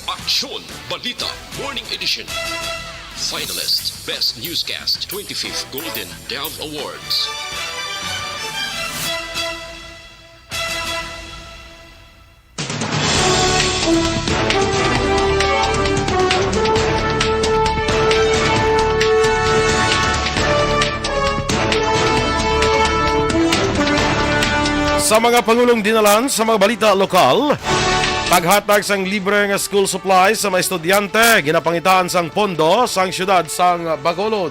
Aksyon, Balita, Morning Edition. Finalist, Best Newscast, 25th Golden Dove Awards. Sa mga pangulong dinalan sa mga balita lokal, paghatag sang libre nga school supplies sa mga estudyante, ginapangitaan sang pondo sang syudad sang Bacolod.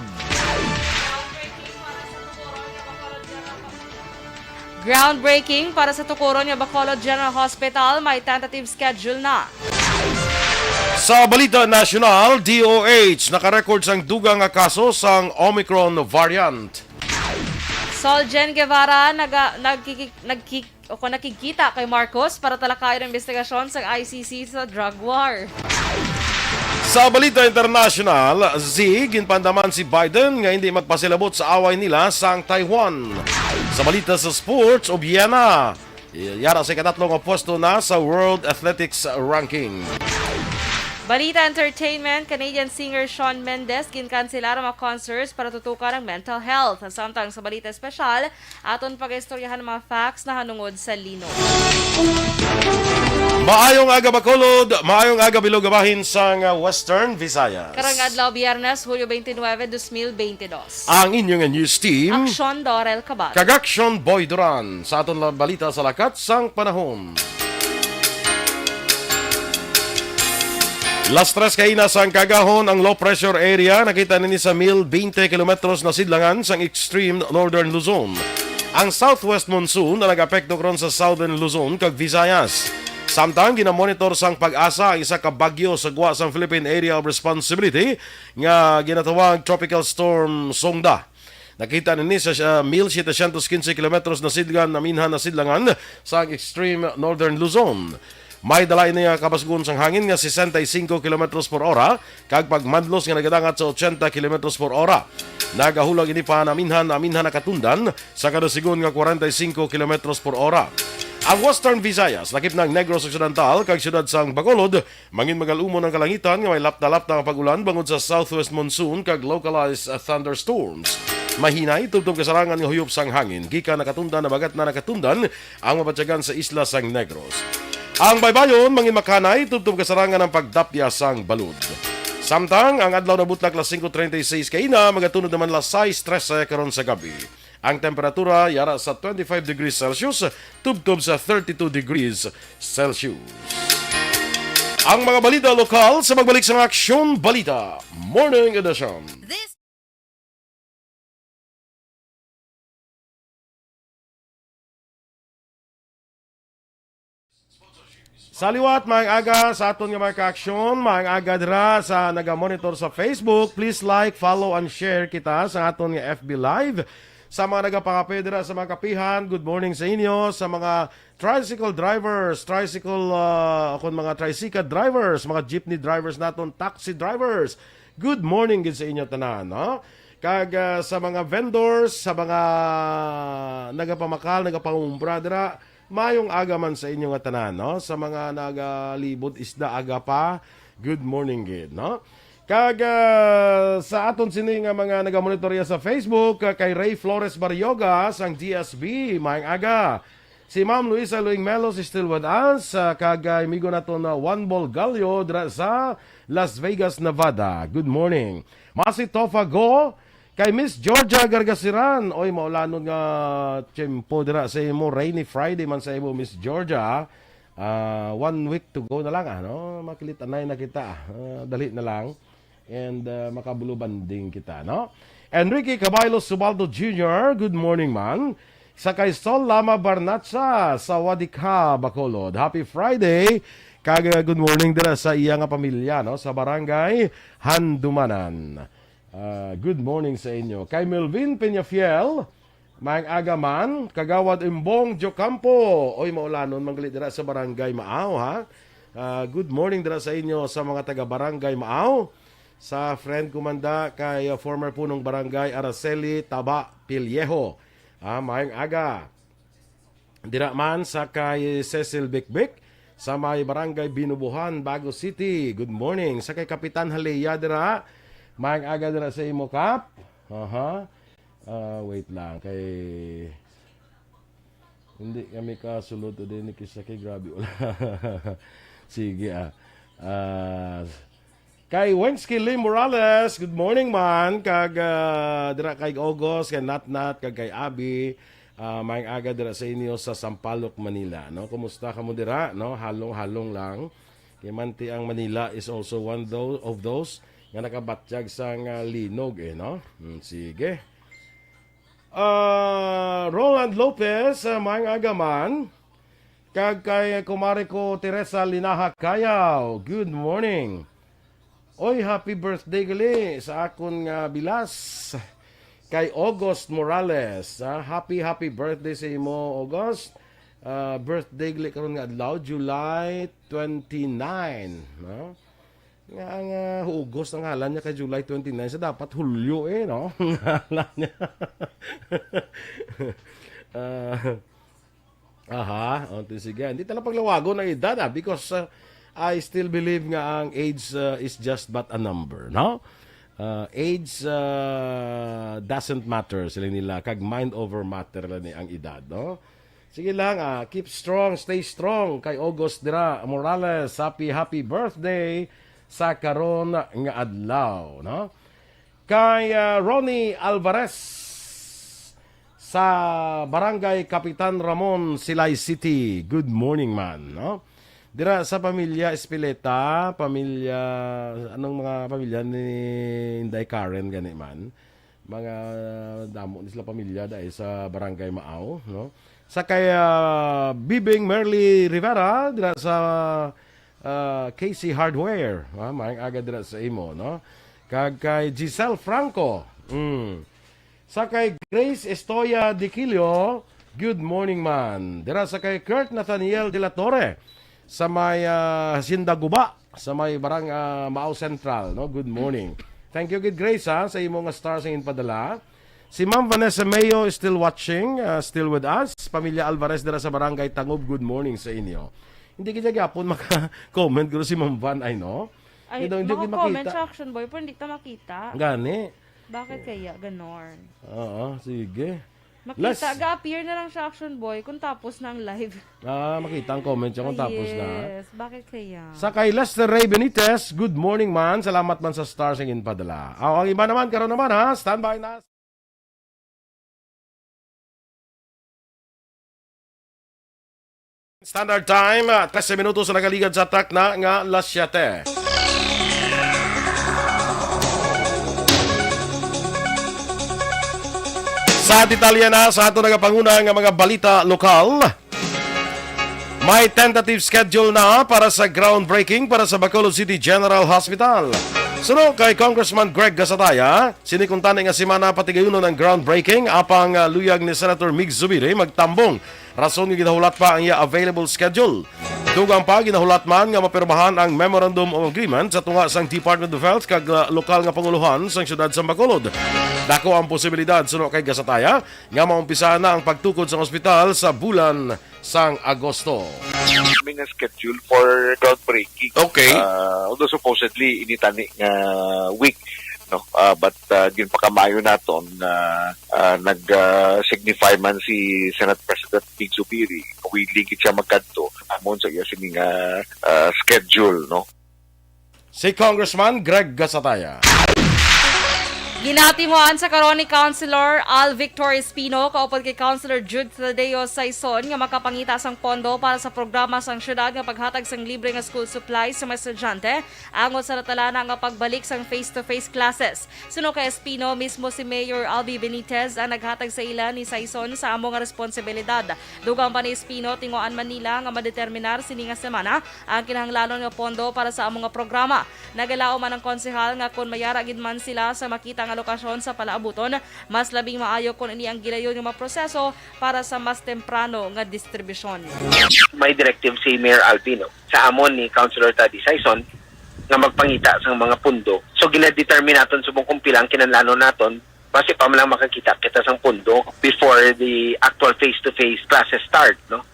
Groundbreaking para sa tukuron nga Bacolod General Hospital, may tentative schedule na. Sa balita nasyonal, DOH nakarecord sang dugang nga kaso sang Omicron variant. Soljen Guevara nakikita kay Marcos para talakayin ang investigasyon sa ICC sa drug war. Sa balita international, ginpandaman si Biden nga hindi magpasilabot sa away nila sang Taiwan. Sa balita sa sports, Vienna yara sa ikatlong pwesto na sa World Athletics Ranking. Balita entertainment, Canadian singer Shawn Mendes ginkanselar ang mga concerts para tutukan ang mental health. Samtang sa balita espesyal, aton pag-istoryahan ng mga facts na hanungod sa lino. Maayong aga Bacolod, maayong aga bilogabahin sang Western Visayas. Karong adlaw Biyernes, Hulyo 29, 2022. Ang inyong news team, Aksyon, Dorel, Cabatu. Aksyon Boy Duran, sa aton balita sa lakat sang panahon. Las 3 kaina sang kagahon ang low pressure area nakita nini sa 1020 kilometros na sidlangan sang extreme northern Luzon. Ang southwest monsoon na nag-apekto karon sa southern Luzon kag Visayas. Samtang ginamonitor sang pag-asa ang isa ka bagyo sa guwa sang Philippine Area of Responsibility nga ginatawag Tropical Storm Songda. Nakita nini sa 1715 kilometros na sidlangan na minhan na sidlangan sa extreme northern Luzon. May dalay niya kabasgun sang hangin nga 65 km per ora kag pagmadlos nga nagadangat sa 80 km per ora. Nagahulag ini pa naminhan na katundan sa kada sigon nga 45 km per ora. Ang Western Visayas lakip ng Negros Occidental kag siyudad sang Bacolod mangin magalumon ang kalangitan nga may lapta-lapta nga pag-ulan bangod sa southwest monsoon kag localized thunderstorms. Mahinay tubtob kasarangan nga huyop sang hangin gikan nakatundan na bagat na nakatundan ang mabatyagan sa isla sang Negros. Ang baybayon mangin makanay tubtob kasarangan ng pagdapya sang balud. Samtang ang adlaw na butlak las 5:36 kaina magatunod naman las 6:13 karon sa gabi. Ang temperatura yara sa 25 degrees Celsius tubtob sa 32 degrees Celsius. Ang mga balita lokal sa magbalik sa Aksyon Balita Morning Edition. Saliwat, maayong aga sa aton nga mga ka-aksyon, maayong aga dira sa naga-monitor sa Facebook. Please like, follow, and share kita sa aton nga FB Live. Sa mga nagapakape dira sa mga kapihan, good morning sa inyo. Sa mga tricycle drivers, mga tricycle drivers, mga jeepney drivers naton, taxi drivers, good morning gid sa inyo tanan, no? Kag sa mga vendors, sa mga nagapamakal, nagapangumpra dira, mayong aga man sa inyo nga tanan, no? Sa mga nagalibot isda aga pa, good morning gid, no? Kag sa aton sini nga mga nagamonitorya sa Facebook, kay Ray Flores Baryoga sang DSB, mayong aga. Si Ma'am Luisa Luing Melos is still with us, kag amigo nato na One Ball Gallo dra sa Las Vegas, Nevada. Good morning. Masi Tofa Go, kay Miss Georgia Gargasiran. Oy, maulanon nga tiyempo dira sa imo. Rainy Friday man sa imo, Miss Georgia. 1 week to go na lang, no? Makilitanay na kita. Dali na lang. And makabuluban din kita, no? Enrique Caballo Subaldo Jr., good morning, man. Sa kay Sol Lama Barnatsa sa Wadikha, Bacolod. Happy Friday. Kag good morning dira sa iya nga pamilya, no? Sa barangay Handumanan. Good morning sa inyo. Kay Melvin Peñafiel, maayong aga man, kagawad Imbong Jocampo. Oy, maulanon, manggalit dira sa barangay Maaw, ha? Good morning dira sa inyo sa mga taga-barangay Maaw. Sa friend kumanda kay former punong barangay Araceli Taba Piliejo. Maayong aga. Dira man sa kay Cecil Bikbik sa may barangay Binubuhan, Bago City. Good morning. Sa kay Kapitan Haleya dira, maayong aga dira sa imo, Kap. Wait lang kay hindi kami kasulod o din kisa kay grabe wala. Sige kay Wensky Lee Morales, good morning man. Kag dira kay August, kay Natnat, kag kay Abi. Maayong aga dira sa inyo sa Sampaloc, Manila. No? Kumusta ka mo dira? No? Halong-halong lang. Kay Manti ang Manila is also one of those nga nakabatsyag sang linog no? Sige. Roland Lopez, maayong aga man. Kag kay kumare ko Teresa Linaha Kayaw, good morning. Oy, happy birthday gali sa akon nga bilas. Kay August Morales, happy birthday sa imo, August. Birthday gali karon nga adlaw, July 29, no? Nga ang August ang ngalan niya kay July 29, sa dapat Hulyo no? Ngalan niya. Sige. Hindi talaga paglawago ng edad because I still believe nga ang age is just but a number, no? Age doesn't matter sila nila, kag mind over matter lang ang edad, no? Sige lang, keep strong, stay strong kay August dira Morales. Happy birthday sa karon nga adlaw, no? Kay Ronnie Alvarez sa Barangay Kapitan Ramon, Silay City. Good morning man, no? Dira sa pamilya Espileta, anong mga pamilya ni Inday Karen gani man. Mga damo ni sila pamilya dahil sa Barangay Maaw, no? Sa kay Bibing Merly Rivera dira sa KC Hardware, maayong aga dira sa imo, no? Kag kay Giselle Franco. Sa kay Grace Estoya Diquilio, good morning man. Dira sa kay Kurt Nathaniel de la Torre sa may Hacienda Guba, sa may Barang Maaw Central, no? Good morning. Thank you, good Grace, sa imo nga stars ang inpadala. Si Ma'am Vanessa Mayo is still watching, still with us. Pamilya Alvarez dira sa Barangay Tangob, good morning sa inyo. Hindi kita gyapon maka-comment guro si Ma'am Van, ay no? Ay, hindi comment sa Aksyon Boy, pero hindi ta makita. Gani. Bakit kaya ganon? Oo, sige. Makita, ga-appear na lang sa Aksyon Boy kung tapos na ang live. Makita ang comment siya kung tapos na. Yes, bakit kaya? Sa kay Lester Ray Benitez, good morning man. Salamat man sa stars ang inpadala. Ang iba naman, karon naman ha, standby na. Standard time, 13 minutos na nagaligad sa attack na nga alas 7. Sa detalye na sa ato nagapanguna nga mga balita lokal, may tentative schedule na para sa groundbreaking para sa Bacolod City General Hospital. Suno kay Congressman Greg Gasataya, sinikuntan nga semana patigayuno ng groundbreaking apang luyag ni Senator Mig Zubiri magtambong. Rason nga ginahulat pa ang iya available schedule. Dugang pa ginahulat man nga mapirmahan ang Memorandum of Agreement sa tunga sang Department of Health kag lokal nga panguluhan sang syudad sa Bacolod. Dako ang posibilidad suno kay Gasataya nga maumpisa na ang pagtukod sa ospital sa bulan sang Agosto. May nga schedule for groundbreaking. Okay. Although supposedly initani nga week, no? But ginpakamayo naton nag-signify man si Senate President Mig Zubiri willing siya magkadto amon sa iya sining schedule, no? Si Congressman Greg Gasataya. Ginatimuan sa karon ni Councilor Al Victor Espino kaupod kay Councilor Jude Tadeo Saison nga makapangita sang pondo para sa programa sang syudad nga paghatag sang libre nga school supplies sa mga estudyante angon sa natalana nga pagbalik sang face-to-face classes. Suno kay Espino, mismo si Mayor Albi Benitez ang naghatag sa ila ni Saison sa amo nga responsibilidad. Dugang pa ni Espino, tinguan man nila nga madeterminar sini nga semana ang kinahanglanon nga pondo para sa amo nga programa. Nagalao man ang konsehal nga kung mayara gid man sila sa makita nga lokasyon sa palaabuton, mas labing maayo kung ini ang gilayon nga maproseso para sa mas temprano nga distribusyon. May directive si Mayor Albino sa amon ni Councilor Tadi Saison nga magpangita sa mga pundo. So gina-determine naton subong kung pilang kinahanglanon naton base pa man lang makakita kita sang pundo before the actual face-to-face classes start, no?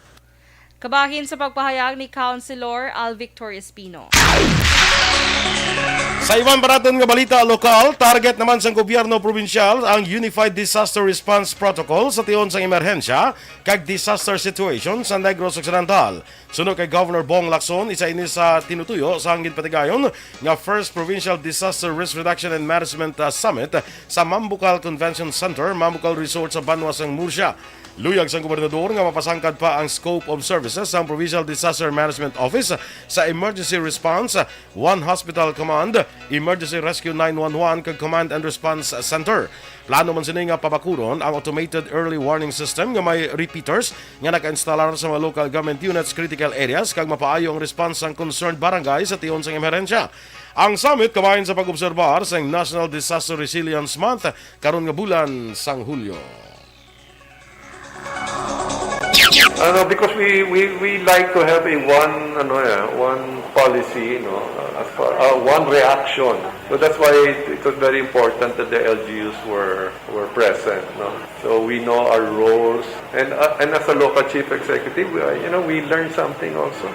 Kabahin sa pagpahayag ni Councilor Al Victor Espino. Sa ibang paraton nga balita lokal, target naman sa gobyerno probinsyal ang Unified Disaster Response Protocol sa tiyon sang emerhensya kag disaster situation sa Negros Occidental. Sunod kay Governor Bong Lacson, isa ini sa tinutuyo sa hangin patigayon nga First Provincial Disaster Risk Reduction and Management Summit sa Mambucal Convention Center, Mambucal Resort sa Banwa sang Murcia. Luyag sang gobernador nga mapasangkad pa ang scope of services sa Provincial Disaster Management Office sa Emergency Response, One Hospital Command, Emergency Rescue 911 kag Command and Response Center. Plano man sini nga pabakuron ang automated early warning system nga may repeaters nga naka-instalar sa mga local government units critical areas kag mapaayo ang response sang concerned barangay sa tiyon sang emerhensya. Ang summit kabahin sa pag-obserbar sa National Disaster Resilience Month karon nga bulan sang Hulyo. Because we like to have one policy, as far one reaction. So that's why it was very important that the LGUs were present. No? So we know our roles, and as a local chief executive, we learned something also.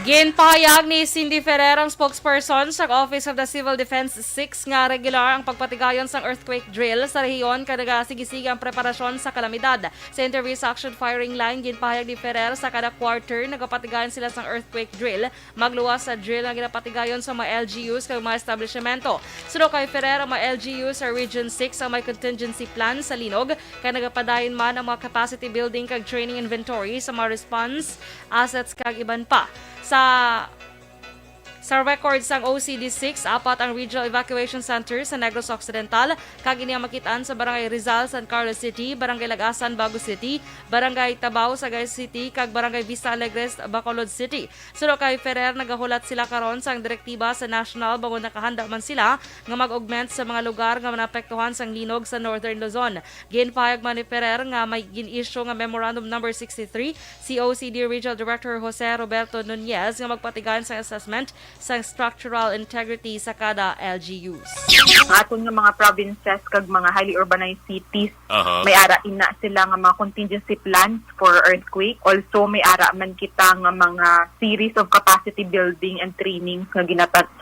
Ginpahayag ni Cindy Ferrer, ang spokesperson sa Office of the Civil Defense 6 nga regular ang pagpatigayon sa earthquake drill sa rehiyon kada sige-sige ang preparasyon sa kalamidad. Sa interview sa Aksyon firing line, ginpahayag ni Ferrer sa kada quarter nagapatigayon sila sa earthquake drill, magluwas sa drill nga ginapatigayon sa mga LGUs kag mga establishmento. Sunod kay Ferrer, ang mga LGUs sa Region 6 ang may contingency plan sa linog kay nagapadayon man ang mga capacity building kag training inventory sa mga response assets kag iban pa. Sa records ng OCD6, apat ang regional evacuation center sa Negros Occidental, kag ini ang makitaan sa Barangay Rizal, San Carlos City, Barangay Lagasan, Bago City, Barangay Tabao, Sagay City, kag Barangay Vista Alegres, Bacolod City. Sunod kay Ferrer, nagahulat sila karon sa direktiba sa national bago nakahanda man sila nga mag-augment sa mga lugar nga manapektuhan sang linog sa Northern Luzon. Ginpahayag man ni Ferrer nga may gin-issue nga Memorandum number 63 si OCD Regional Director Jose Roberto Nunez nga magpatigayon sa assessment sa structural integrity sa kada LGUs. Aton nga mga provinces kag mga highly urbanized cities, may ara ina sila nga mga contingency plans for earthquake. Also may ara man kita nga mga series of capacity building and trainings nga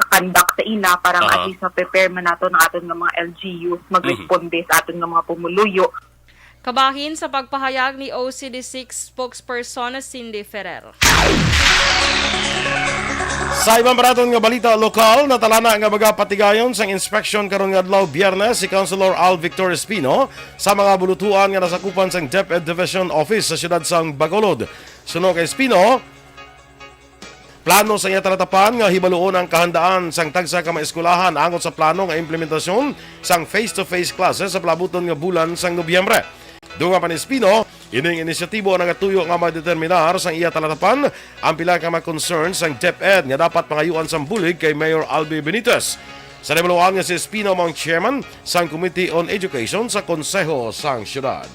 conduct sa ila para at least ma-prepare man nato ng aton nga mga LGUs magresponde sa aton nga mga pumuluyo. Kabahin sa pagpahayag ni OCD6 spokesperson Cindy Ferrer. Sa ibang paraton nga balita lokal, natalana nga magapatigayon sang inspection karon nga adlaw Biyernes si Councilor Al Victor Espino sa mga bulutuan nga nasakupan sang DepEd Division Office sa siyudad sang Bacolod. Sunod kay Espino, plano sa iya talatapan nga hibaluon ang kahandaan sang tagsa ka mga eskwelahan angon sa plano nga implementasyon sang face-to-face classes sa palabuton nga bulan sang Nobyembre. Dunga pa ni Espino, ining inisyatibo na gatuyo nga madeterminar sang iya talatapan ang pila ka mga concerns sang DepEd nga dapat pangayuan sang bulig kay Mayor Albi Benitez. Sa rebaluan nga si Espino mong chairman sang Committee on Education sa Konseho sang Syudad.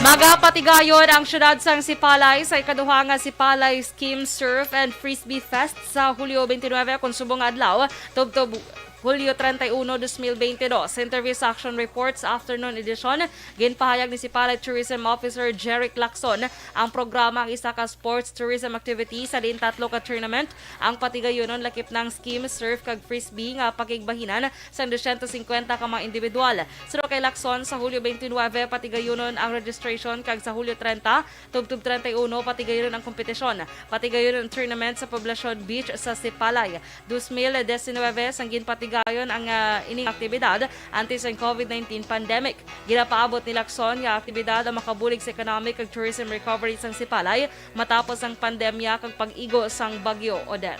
Magapatigayon ang syudad sang Sipalay sa ikaduha nga Sipalay Scheme Surf and Frisbee Fest sa Hulyo 29 kung subong adlaw, tubtob Hulyo 31, 2022. Sa interview sa Aksyon Reports Afternoon Edition, ginpahayag ni Sipalay Tourism Officer Jeric Lacson ang programa ang isa ka sports tourism activity sa din tatlo ka tournament. Ang patigayonon lakip ng scheme surf kag frisbee nga pakigbahinan sa 250 ka mga individual. Suro kay Lacson sa Hulyo 29 patigayonon ang registration kag sa Hulyo 30 tubtub 31 patigayonon ang kompetisyon. Patigayonon ang tournament sa Poblacion Beach sa Sipalay. 2019 sang ginpatigayon ang ining aktibidad antes ang COVID-19 pandemic. Ginapaabot ni Lacson nga aktibidad ang makabulig sa economic ug tourism recovery sang Sipalay matapos ang pandemya kag pag-igo sang Bagyo Odette.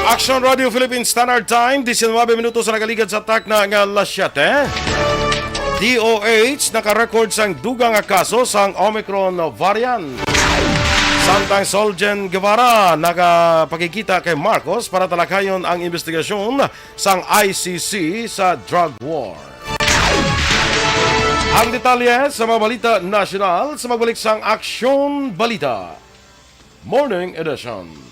Aksyon Radio Philippine Standard Time, 19 minutos na nakaligad sa attack na nga alas 7. DOH nakarecord sang dugang nga kaso sang Omicron variant. Samtang Solgen Guevara nakapakikita kay Marcos para talakayon ang investigasyon sang ICC sa drug war. Ang detalye sa mga balita nasyonal sa magbalik sang Aksyon Balita Morning Edition.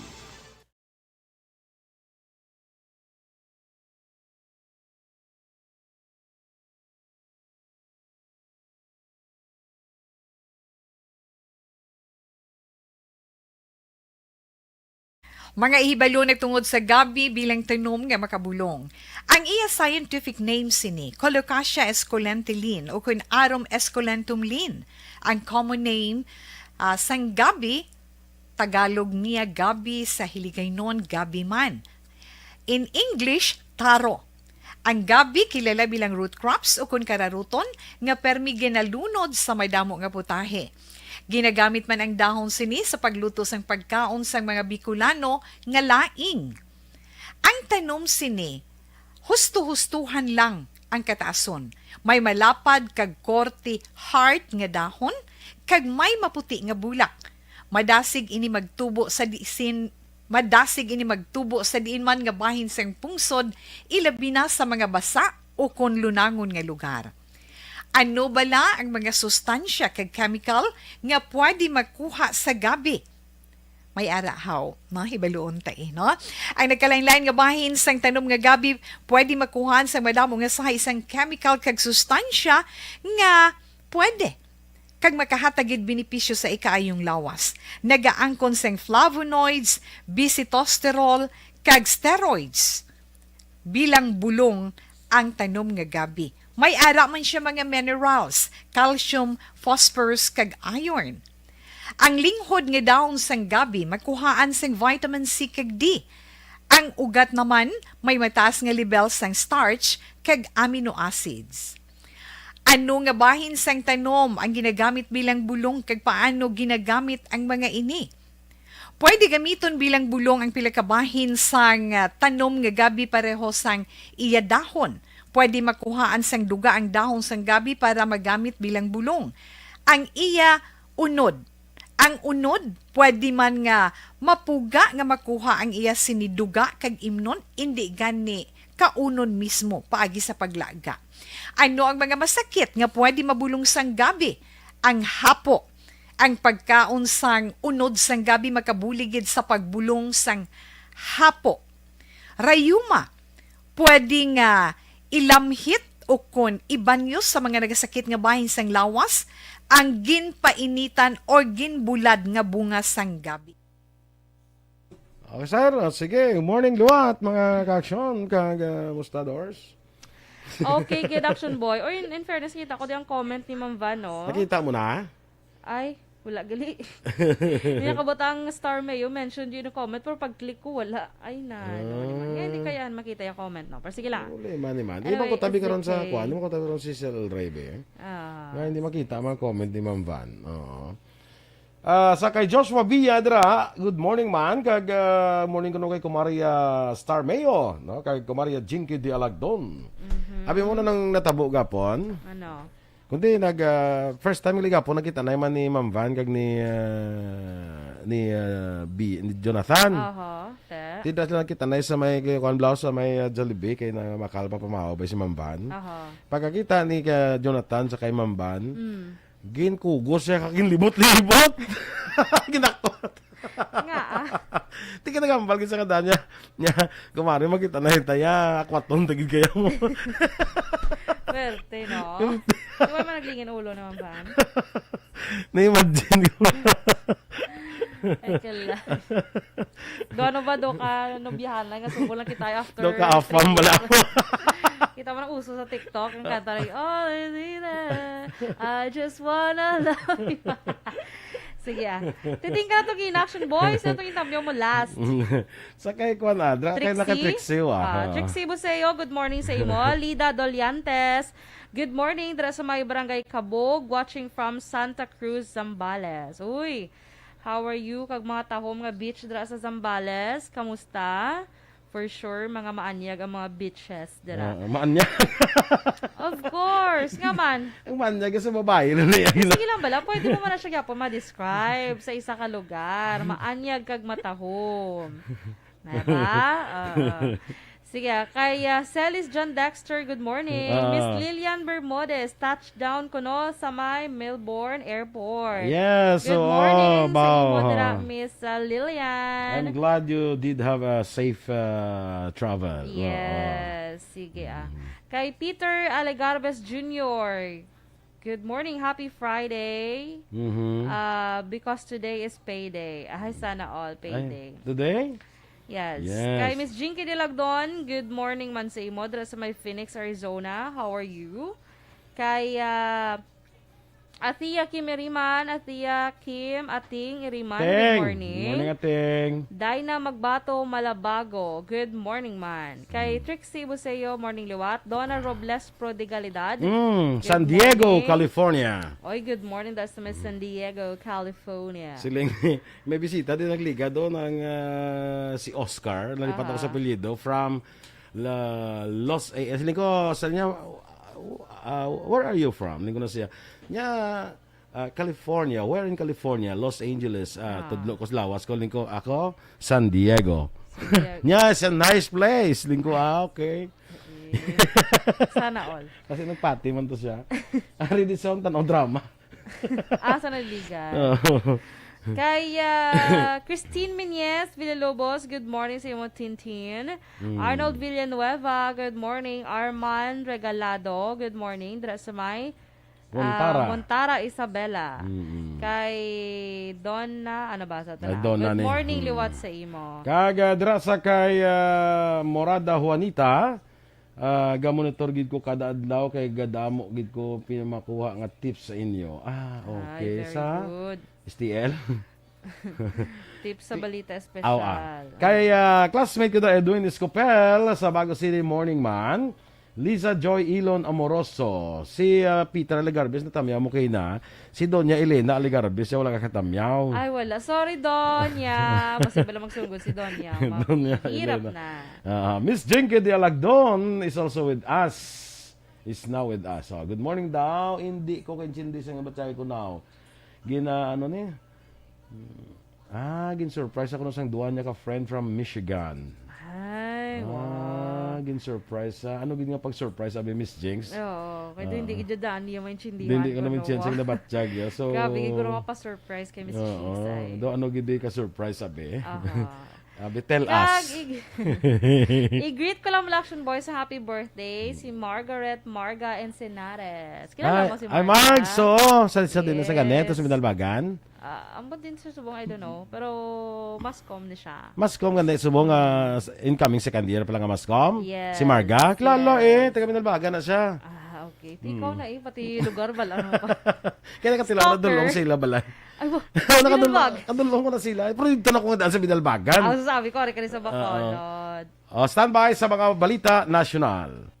Mga ihibalo nagtungod sa gabi bilang tanom nga makabulong. Ang iya scientific name sini, Colocasia esculentilin o kun Arum esculentum lin. Ang common name sang gabi, Tagalog niya gabi, sa Hiligaynon gabi man. In English, taro. Ang gabi kilala bilang root crops o kun kararuton nga permi ginalunod sa may damo nga putahe. Ginagamit man ang dahon sini sa pagluto sang pagkaon sang mga Bicolano nga laing. Ang tanom sini, husto-hustuhan lang ang kataason. May malapad kag korte hard nga dahon kag may maputi nga bulak. Madasig ini magtubo sa diin man nga bahin sang pungsod, ilabi na sa mga basa o kon lunangon nga lugar. Ano bala ang mga sustansya kag chemical nga pwede makuha sa gabi? May arahaw, hibaluon no? Ang nagkalain-lain nga bahin sang tanom nga gabi pwede makuhaan sa madamo nga sa isang chemical kag sustansya nga pwede kag makahatagid benepisyo sa ikaayong lawas. Nagaangkon sang flavonoids, bisitosterol, kag steroids. Bilang bulong ang tanom nga gabi. May ara man siya mga minerals, calcium, phosphorus, kag iron. Ang linghod nga dahon sang gabi makuhaan sang vitamin C kag D. Ang ugat naman may mataas nga level sang starch kag amino acids. Ano nga bahin sang tanom ang ginagamit bilang bulong kag paano ginagamit ang mga ini? Pwede gamiton bilang bulong ang pila ka bahin sang tanom nga gabi pareho sang iya dahon. Pwede makuhaan sang duga ang dahon sang gabi para magamit bilang bulong. Ang iya unod. Ang unod, pwede man nga mapuga nga makuha ang iya siniduga kag imnon, hindi gani kaunon mismo paagi sa paglaga. Ano ang mga masakit nga pwede mabulong sang gabi? Ang hapo. Ang pagkaon sang unod sang gabi makabuligid sa pagbulong sang hapo. Rayuma. Pwede nga ilamhit o kon ibanyos sa mga nagasakit nga bahin sang lawas ang ginpainitan o ginbulad nga bunga sang gabi. Okay, sir. Sige. Morning, luwat, mga ka-aksyon, mustadors. Okay, good action boy. Or in fairness, kita ko din ang comment ni Ma'am Van, no? Nakita mo na? Ay, wala gali. Hindi nakabutang Star Mayo, mentioned yun yung comment, pero pag-click ko, wala. Ay, Ngayon, hindi kaya makita yung comment, no? Pero sige lang. Uli, man. Di Anyway, ba ko tabi ka ron it's sa okay. kwan? Di ba ko tabi ron si Cel Rebe? Nga, hindi makita ang comment ni Ma'am Van. Oo. Sa kay Joshua Villadra, good morning man. Kag morning ko kay Kumaria Star Mayo, no? Kay Kumaria Jinky de Alagdon. Abi mo na nang natabo gapon. Ano? Kundi first time ligapon nakita na man ni Ma'am Van kag ni Jonathan. Tidak sila nakita na sa may kwan blouse sa may Jollibee kay na makalpa pamahaw ba si Ma'am Van. Pagkakita ni Jonathan sa kay Ma'am Van, ginkugos siya kakin libot-libot. Ginakot. Nga Di ka nagambal sa kada niya. Kumari makita na hitaya. Akwaton, tagid kaya mo. Swerte, no? Di ba naglingin ulo naman ba? Na-imagine ko. Ay, kala. Doon ba do ka biyahan lang? Kasumbo lang kita after. Do ka afam bala mo. Kita mo na uso sa TikTok. Yung kanta like, oh, I just wanna love you. Sige Titing ka na itong in-action boys. Ito yung tamyo mo last. Sa kay Kwan Adra. Kay naka-Trixie Trixie Buseo, good morning sa imo. Lida Doliantes, good morning. Dara sa may barangay Kabog, watching from Santa Cruz, Zambales. Uy, how are you? Kag mga tahom nga beach dara sa Zambales. Kamusta? For sure, mga maanyag ang mga beaches dira. Maanyag? Of course. Nga man. Ang maanyag sa babae na yan. Sige lang bala, pwede mo man na siya ma-describe sa isa ka lugar. Maanyag kag matahom. Diba? Sige, kay Celis John Dexter, good morning. Miss Lilian Bermudez, touchdown ko no sa may Melbourne Airport. Yes. Good morning sa imo dira, Miss Lilian. I'm glad you did have a safe travel. Yes, sige Kay Peter Alegarbes Jr., good morning, happy Friday. Because today is payday. Ay, sana all payday. Today? Yes. Yes. Kay Miss Jinky Dilagdon, good morning man sa imo. Dra sa may Phoenix, Arizona. How are you? Kay Atia Kim Iriman, Atia Kim Ating Iriman, good Ting. morning. Morning, Ating. Dina Magbato Malabago, good morning man. Kay Trixie Buseo, morning liwat. Donna Robles Prodigalidad. San Diego, morning. California. Oy, good morning. That's sa may San Diego, California. Siling, may bisita din nagliga doon ng si Oscar. Nalipat ako sa apelyido from Los Angeles. Siling ko, saan niya, where are you from? Siling ko na siya. Niya, California. Where in California? Los Angeles. Tudlo ko sa lawas ko. Siling ko, ako, San Diego. Niya, it's a nice place. Siling ko, okay. Sana all. Kasi nagpati man to siya. Ari di sa tanaw drama. Sa naligan. Kay Christine Menyes Villalobos, good morning sa imo Tintin. Arnold Villanueva, good morning. Arman Regalado, good morning. Dra sa may Montara Isabela. Kay Donna, ano ba sa tana? Donna Good ni. morning, liwat sa imo. Kagadra sa kay Morada Juanita. Gamonitor gid ko kada adlaw kay gadamo gid ko pinamakuha nga tips sa inyo. Okay. Ay, very Sa good. STL. Tips sa Balita Aw, Special. Kay classmate ko da Edwin Escopel sa Bago City Morning Man. Liza Joy Ilon Amoroso. Si Peter Aligarbes na tamyaw mo kay na. Si Doña Elena Aligarbes siya wala kakatamyaw. Ay, wala. Sorry, Donya. Mas bala magsugod si Donya. Doña Hirap Elena. na. Miss Jinky de Alagdon is also with us. Is now with us. Good morning daw. Hindi ko kinchindi sa nga batsay ko now. Ano ni? Gin-surprise ako ng duwa niya ka-friend from Michigan. Ay, wow. Gin-surprise. Ano gin nga pag-surprise sabi Miss Jinx? Oo. Kaya hindi gidadaan niya may chindihan Hindi ko namin chance na batsyag. So, grabe, siguro mapa-surprise kay Miss Jinx ay. Do ano gid ka-surprise sabi? Aha. Tell us. I-greet ko lang mga Action Boys sa happy birthday si Margaret Marga Encenares. Kilala mo si Marga? Ay, Marg! So, sa din sa ganito sa Midalbagan? Ambot din sa subong, I don't know. Pero, mascom na siya. Mascom ganda subong incoming second year pala nga mascom? Yes. Si Marga? Kilala taga Midalbagan na siya. Okay. Ikaw na pati lugar bala. Ano pa? Kaya nakatila na dulong sila bala. Ay, nakadulong ko na sila. Pero dito na ko nga daan sa Midalbagan. Sabi ko, rin ka rin sa Bacolod. Standby sa mga balita national.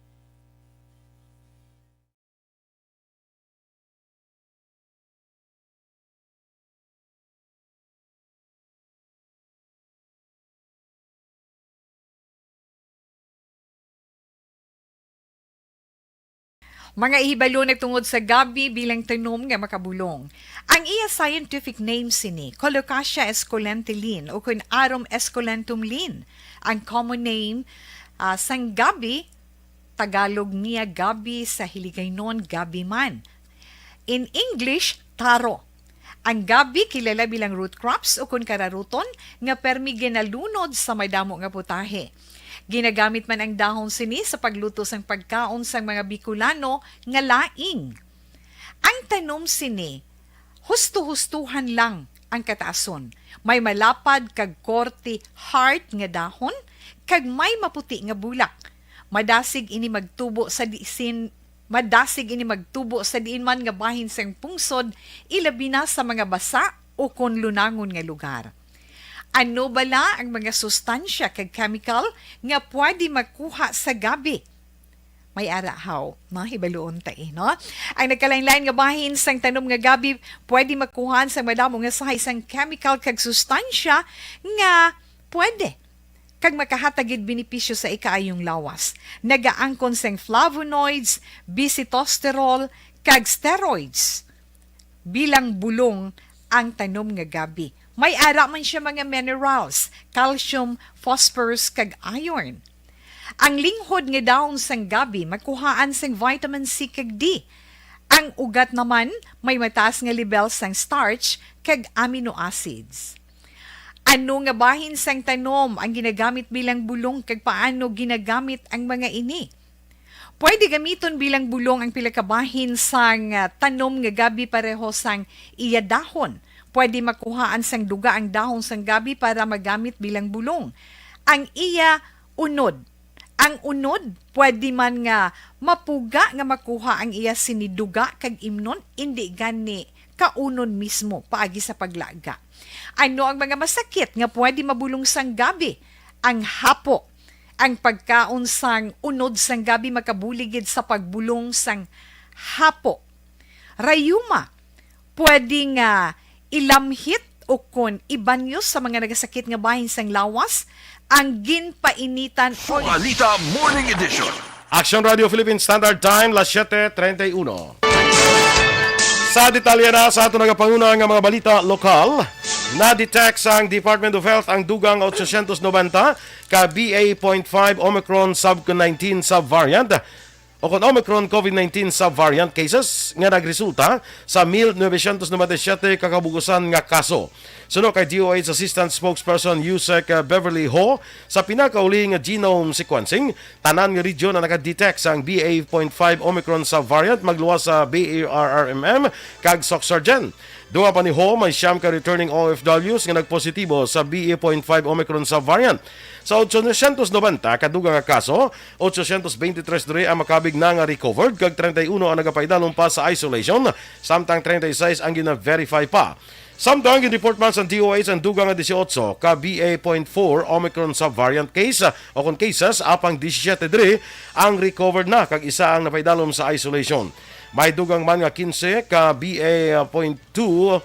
Mga ihibalo nagtungod sa gabi bilang tanom nga makabulong. Ang iya scientific name sini, Colocasia esculentilin o kun Arum esculentum lin. Ang common name sang gabi, Tagalog niya gabi, sa Hiligaynon gabi man. In English, taro. Ang gabi kilala bilang root crops o kun kararuton nga permi ginalunod sa may damo nga putahe. Ginagamit man ang dahon sini sa pagluto sang pagkaon sang mga Bicolano nga laing. Ang tanom sini, husto-hustuhan lang ang kataason. May malapad kag korte hard nga dahon kag may maputi nga bulak. Madasig ini magtubo sa diin man nga bahin sang pungsod, ilabi na sa mga basa o kon lunangon nga lugar. Ano bala ang mga sustansya kag chemical nga pwede makuha sa gabi? May arahaw, mahibaluon no? Ang nagkalain-lain nga bahin sang tanom nga gabi pwede makuhaan sa madamo nga sahay sang chemical kag sustansya nga pwede kag makahatagid benepisyo sa ikaayong lawas. Nagaangkon sang flavonoids, bisitosterol, kag steroids. Bilang bulong ang tanom nga gabi. May ara man siya mga minerals, calcium, phosphorus, kag iron. Ang linghod nga dahon sang gabi makuhaan sang vitamin C kag D. Ang ugat naman may mataas nga level sang starch kag amino acids. Ano nga bahin sang tanom ang ginagamit bilang bulong kag paano ginagamit ang mga ini? Pwede gamiton bilang bulong ang pila ka bahin sang tanom nga gabi pareho sang iya dahon. Pwede makuhaan sang duga ang dahon sang gabi para magamit bilang bulong. ang iya unod. Ang unod, pwede man nga mapuga nga makuha ang iya siniduga kag imnon, hindi gani kaunon mismo paagi sa paglaga. Ano ang mga masakit nga pwede mabulong sang gabi? Ang hapo. Ang pagkaon sang unod sang gabi makabuligid sa pagbulong sang hapo. Rayuma, pwede nga ilamhit o kon ibanyos sa mga nagasakit nga bahin sang lawas, ang ginpainitan o Balita Morning Edition. Aksyon Radio Philippine Standard Time, las 7:31. Sa detalye na sa ato nagapanguna nga mga balita lokal, na-detect sa Department of Health ang dugang 890 ka BA.5 Omicron sub-19 subvariant o kon Omicron COVID-19 subvariant cases nga nagresulta sa 1,997 kakabugusan nga kaso. Suno kay DOH Assistant Spokesperson Yusek Beverly Ho, sa pinakauli nga genome sequencing, tanan nga region na nakadetect sa BA.5 Omicron subvariant magluwas sa BARRMM kag Soxargen. Dunga pa ni Ho, may siyam ka returning OFWs nga nagpositibo sa BA.5 Omicron subvariant. Sa 890 kadugang nga kaso, 823 diri ang makabig na nga recovered kag 31 ang nagapaidalong pa sa isolation, samtang 36 ang gina-verify pa. Samtang in-report man sa DOH ang dugang nga 18 ka BA.4 Omicron subvariant case o kung cases apang 17 diri ang recovered na kag isa ang napaidalom sa isolation. May dugang man nga 15 ka BA.2.12.1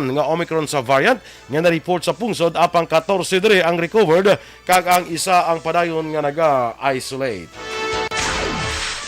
nga Omicron subvariant nga na-report sa pungsod apang 14 diri ang recovered kag ang isa ang padayon nga naga-isolate.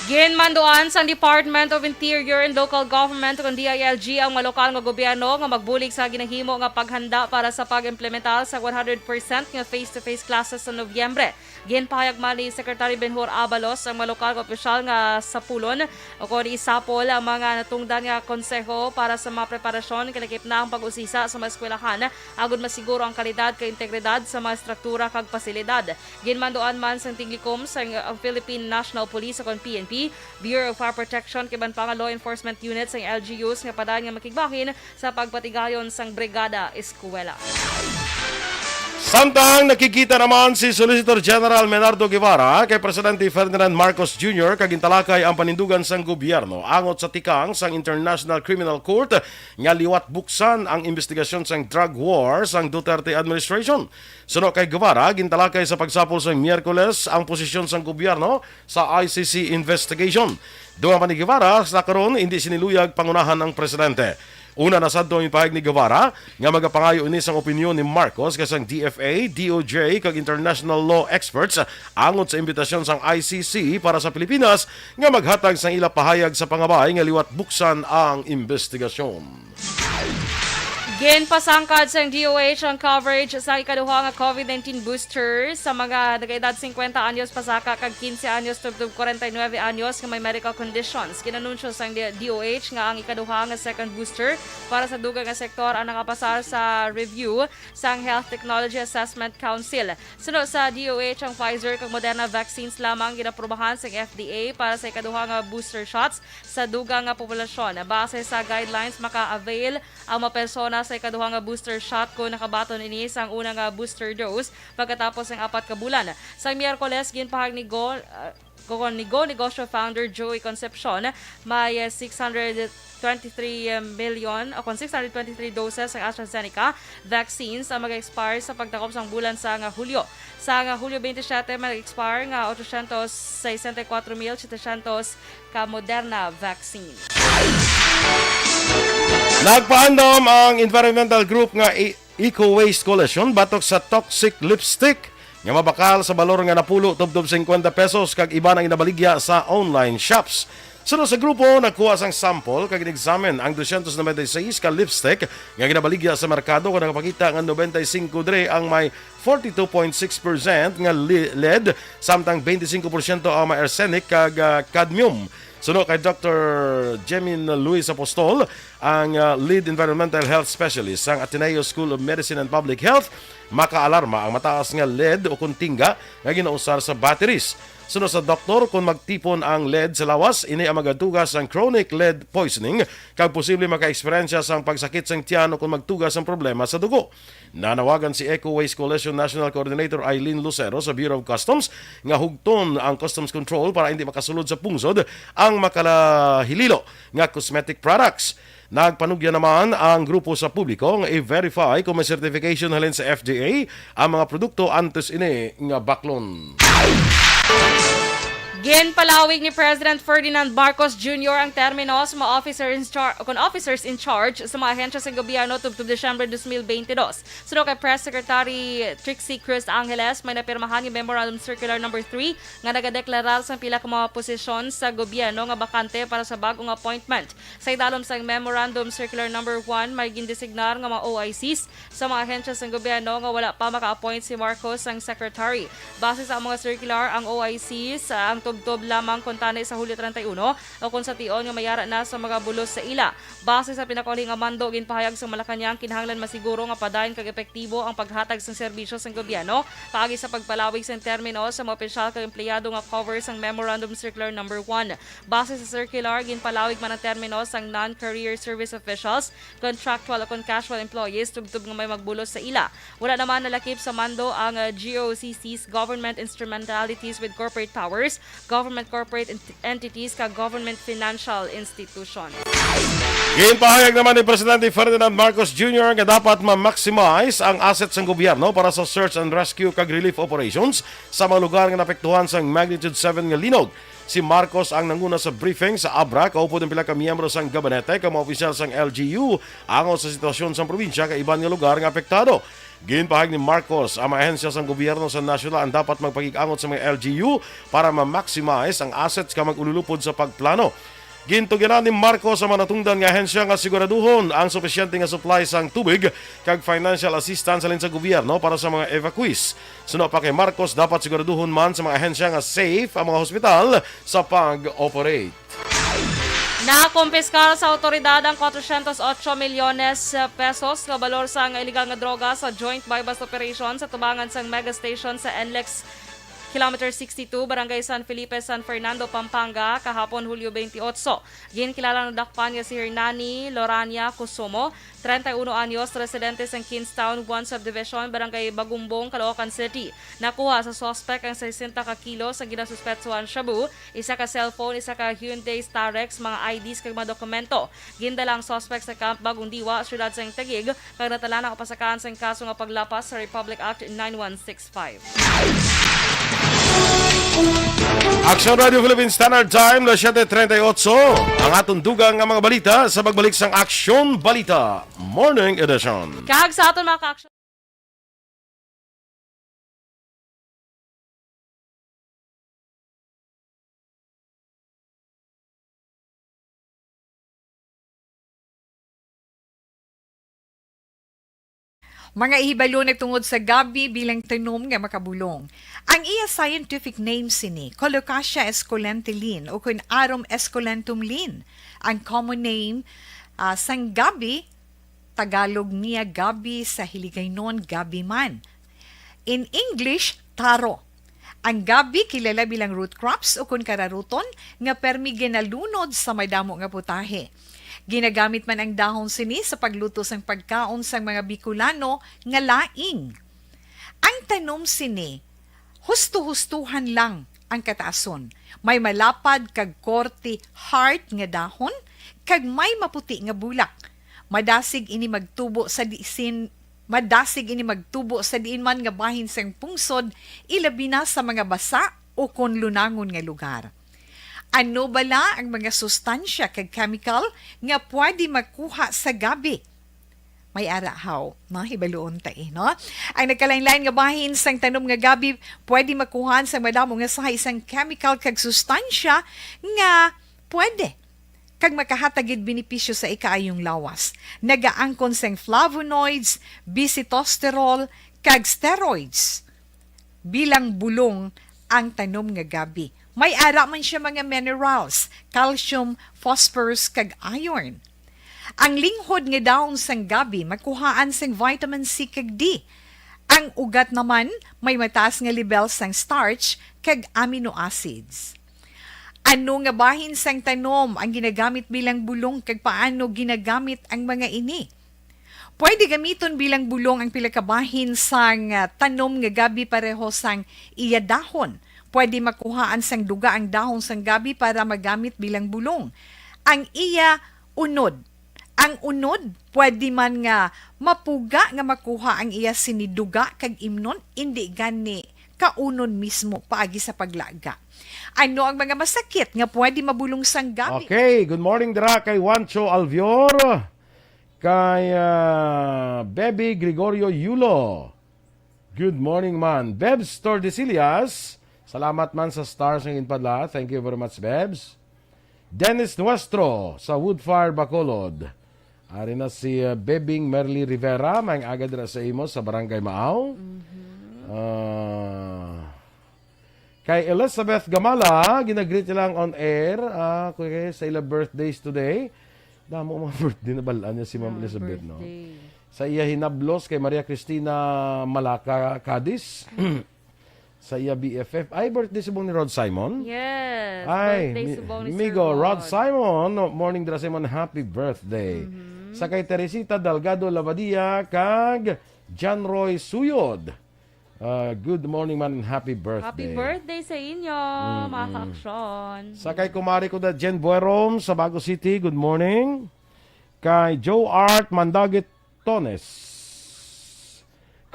Ginmanduan sa Department of Interior and Local Government o DILG ang mga lokal nga gobyerno nga magbulig sa ginahimo nga paghanda para sa pag-implementar sa 100% nga face-to-face classes sa Nobyembre. Ginpahayag man ni Secretary Benhur Abalos ang mga lokal nga opisyal nga sa pulon o kung isapol ang mga natungdan nga konseho para sa mga preparasyon kinakip na ang pag-usisa sa mga eskwelahan agud masiguro ang kalidad kag integridad sa mga struktura kag pasilidad. Ginmanduan man sa Tiglikom sa ang Philippine National Police o PNP, Bureau of Fire Protection kiban pa nga law enforcement units ng LGUs nga padayon nga makigbahin sa pagpatigayon sang Brigada Eskwela. Samtang nakikita naman si Solicitor General Menardo Guevara kay Presidente Ferdinand Marcos Jr. kag intalakay ang panindugan sang gobyerno angot sa tikang sang International Criminal Court nga liwat buksan ang investigasyon sang drug war sang Duterte administration. Suno kay Guevara, gintalakay sa pagsapol sang Miyerkules ang posisyon sang gobyerno sa ICC investigation. Dunga pa ni Guevara, sa karon hindi siniluyag pangunahan ang presidente. Una na sadto ang pahayag ni Guevara nga magapangayo ini sang opinyon ni Marcos kasang DFA, DOJ kag international law experts angot sa imbitasyon sang ICC para sa Pilipinas nga maghatag sang ila pahayag sa pangabay nga liwat buksan ang investigasyon. Ginpasangkad sa DOH ang coverage sa ikaduha nga COVID-19 booster sa mga nagaedad 50 anyos pasaka kag 15 anyos tubtub 49 anyos nga may medical conditions. Kinanunsyo sa DOH nga ang ikaduha nga second booster para sa dugang nga sektor ang nakapasar sa review sa Health Technology Assessment Council. Sunod sa DOH ang Pfizer kag Moderna vaccines lamang ginaprobahan sa FDA para sa ikaduha nga booster shots sa dugang nga populasyon. Base sa guidelines maka-avail ang mga persona sa ikaduha nga booster shot kung nakabaton ini sa unang nga booster dose pagkatapos ng 4 ka bulan. Sa Miyerkules ginpahag ni negosyo founder Joey Concepcion may 623 million o 623 doses ng AstraZeneca vaccines ang mag-expire sa pagtakop sa bulan sa nga Hulyo. Sa nga Hulyo 27 mag-expire nga 864,700 ka Moderna vaccine. Nagpaandam ang environmental group nga Eco Waste Coalition batok sa toxic lipstick nga mabakal sa balor nga napulo tubtob 50 pesos kag iba nang inabaligya sa online shops. Sunod sa grupo, nagkuha sang sample kag in-examine ang 296 ka lipstick nga ginabaligya sa merkado kung nakapakita nga 95 dre ang may 42.6% nga lead samtang 25% ang may arsenic kag cadmium. Sunod kay Dr. Jemin Luis Apostol, ang lead environmental health specialist sa Ateneo School of Medicine and Public Health, makaalarma ang mataas nga lead o kuntingga nga ginausar sa batteries. Sunod sa doktor, kung magtipon ang lead sa lawas, ini ang magatugas ang chronic lead poisoning kag posible maka-eksperyensya sang pagsakit sang tiyan o kung magtugas ang problema sa dugo. Nanawagan si Eco Waste Coalition National Coordinator Eileen Lucero sa Bureau of Customs nga hugton ang customs control para hindi makasulod sa pungsod ang makalahililo nga cosmetic products. Nagpanugya naman ang grupo sa publiko nga i-verify kung may certification halin sa FDA ang mga produkto antes ini nga baklon. Ginpalawig ni President Ferdinand Marcos Jr. ang termino sa mga officers in charge sa mga ahensya sa gobyerno tubtub Desyembre 2022. Sunod kay Press Secretary Trixie Cruz Angeles, may napirmahan yung Memorandum Circular No. 3 nga nagadeklarar sa pila ka mga posisyon sa gobyerno nga bakante para sa bagong appointment. Sa idalom sa Memorandum Circular No. 1, may gindesignar nga mga OICs sa mga ahensya sa gobyerno nga wala pa maka-appoint si Marcos ang secretary. Base sa mga circular, ang OICs ang tubtob lamang kontane sa Hulyo 31 o kung sa tion nga mayara na sa mga bulos sa ila. Base sa pinakahuling nga mando ginpahayag sa Malacañang, kinahanglan masiguro nga padayon kag epektibo ang paghatag sa serbisyo sa gobyerno paagi sa pagpalawig sa termino sa mga opisyal kag empleyado nga cover sang Memorandum Circular No. 1. Base sa circular, ginpalawig man ang termino sang non-career service officials, contractual o casual employees tubtob nga may magbulos sa ila. Wala naman nalakip sa mando ang GOCC's government instrumentalities with corporate powers, government corporate entities ka government financial institution. Ginpahayag naman ni Presidente Ferdinand Marcos Jr. nga dapat ma-maximize ang assets ng gobyerno para sa search and rescue kag relief operations sa mga lugar nga napektuhan sa magnitude 7 nga linog. Si Marcos ang nanguna sa briefing sa Abra, kaupod ng pila ka miyembro sang gabinete ka mga opisyal sang LGU angon sa sitwasyon sa probinsya kay iban nga lugar nga apektado. Ginpahayag ni Marcos ang mga ahensya sa gobyerno sa nasyonal ang dapat magpagig-angot sa mga LGU para ma-maximize ang assets ka mag-ululupod sa pagplano. Gintugyan ni Marcos sa manatungdan nga ahensya nga siguraduhon ang sufisyente nga supply sang tubig kag financial assistance alin sa gobyerno para sa mga evacuees. Sunod pa kay Marcos, dapat siguraduhon man sa mga ahensya nga safe ang mga hospital sa pag-operate. Nakumpiskar sa otoridad ang 408 milyones pesos nga balor sa illegal nga droga sa joint buy-bust operation sa tubangan sang mega station sa NLEX Kilometer 62, Barangay San Felipe, San Fernando, Pampanga, kahapon Hulyo 28. Ginkilala ng dakpan nga si Hernani Lorania Cusomo, 31 anyos, residente sa Kingstown 1 Subdivision, Barangay Bagumbong, Caloocan City. Nakuha sa suspect ang 60 ka kilo sa ginasuspetsuhan shabu, isa ka cellphone, isa ka Hyundai Starex, mga IDs kag mga dokumento. Gindala ang suspect sa Camp Bagong Diwa, syudad sa Taguig, kag natala na kapasakaan sa kaso nga paglapas sa Republic Act 9165. Aksyon Radio Philippine Standard Time, 7:38. Ang atong dugang nga mga balita sa pagbalik sang Aksyon Balita Morning Edition. Kahag sa aton mga ka-aksyon. Mga ihibalo nagtungod sa gabi bilang tanom nga makabulong. Ang iya scientific name sini, Colocasia esculentilin o kun Arum esculentum lin. Ang common name sang gabi, Tagalog niya gabi, sa Hiligaynon gabi man. In English, taro. Ang gabi kilala bilang root crops o kun kararuton nga permi ginalunod sa may damo nga putahe. Ginagamit man ang dahon sini sa pagluto sang pagkaon sang mga Bicolano nga laing. Ang tanom sini, husto-hustuhan lang ang kataason. May malapad kag korte heart nga dahon kag may maputi nga bulak. Madasig ini magtubo sa diin man nga bahin sang pungsod, ilabi na sa mga basa o kon lunangon nga lugar. Ano bala ang mga sustansya kag chemical nga pwede makuha sa gabi? May arahaw, mahibaluon tayo, no? Ang nagkalain-lain nga bahin sang tanom nga gabi pwede makuha sa madamo nga sa isang chemical kag sustansya nga pwede kag makahatagid benepisyo sa ikaayong lawas. Nagaangkon sang flavonoids, bisitosterol, kag steroids. Bilang bulong ang tanom nga gabi. May ara man siya mga minerals, calcium, phosphorus, kag iron. Ang linghod nga daon sang gabi, makuhaan sang vitamin C kag D. Ang ugat naman may mataas nga level sang starch kag amino acids. Ano nga bahin sang tanom ang ginagamit bilang bulong kag paano ginagamit ang mga ini? Pwede gamiton bilang bulong ang pila ka bahin sang tanom nga gabi pareho sang iya dahon. Pwede makuhaan sang duga ang dahon sang gabi para magamit bilang bulong. Ang iya unod. Ang unod, pwede man nga mapuga nga makuha ang iya siniduga kag imnon, hindi gani kaunon mismo paagi sa paglaga. Ano ang mga masakit nga pwede mabulong sang gabi? Okay, good morning dira kay Juancho Alvior, kay Bebe Gregorio Yulo. Good morning man. Bebs Tordesillas, salamat man sa stars ng inpadla. Thank you very much, Bebs. Dennis Nuestro sa Woodfire Bacolod. Ari na si Bebing Merly Rivera, may agad na sa imo sa Barangay Maaw. Kay Elizabeth Gamala, ginagreet lang on air sa ila birthdays today. Damo mga birthday na balaan niya si Ma'am Elizabeth, no? Sa iya hinablos kay Maria Cristina Malaka Cadiz. Sa iya BFF. Ay, birthday subong ni Rod Simon? Yes, Ay, birthday subong ni Sir Migo, Rod Simon. Morning dra Simon, happy birthday. Sa kay Teresita Delgado Labadia, kag John Roy Suyod. Good morning man and happy birthday. Happy birthday sa inyo, mga ka-aksyon. Sa kay kumari ko da Jen Buerom sa Bago City, good morning. Kay Joe Art Mandagit Tones.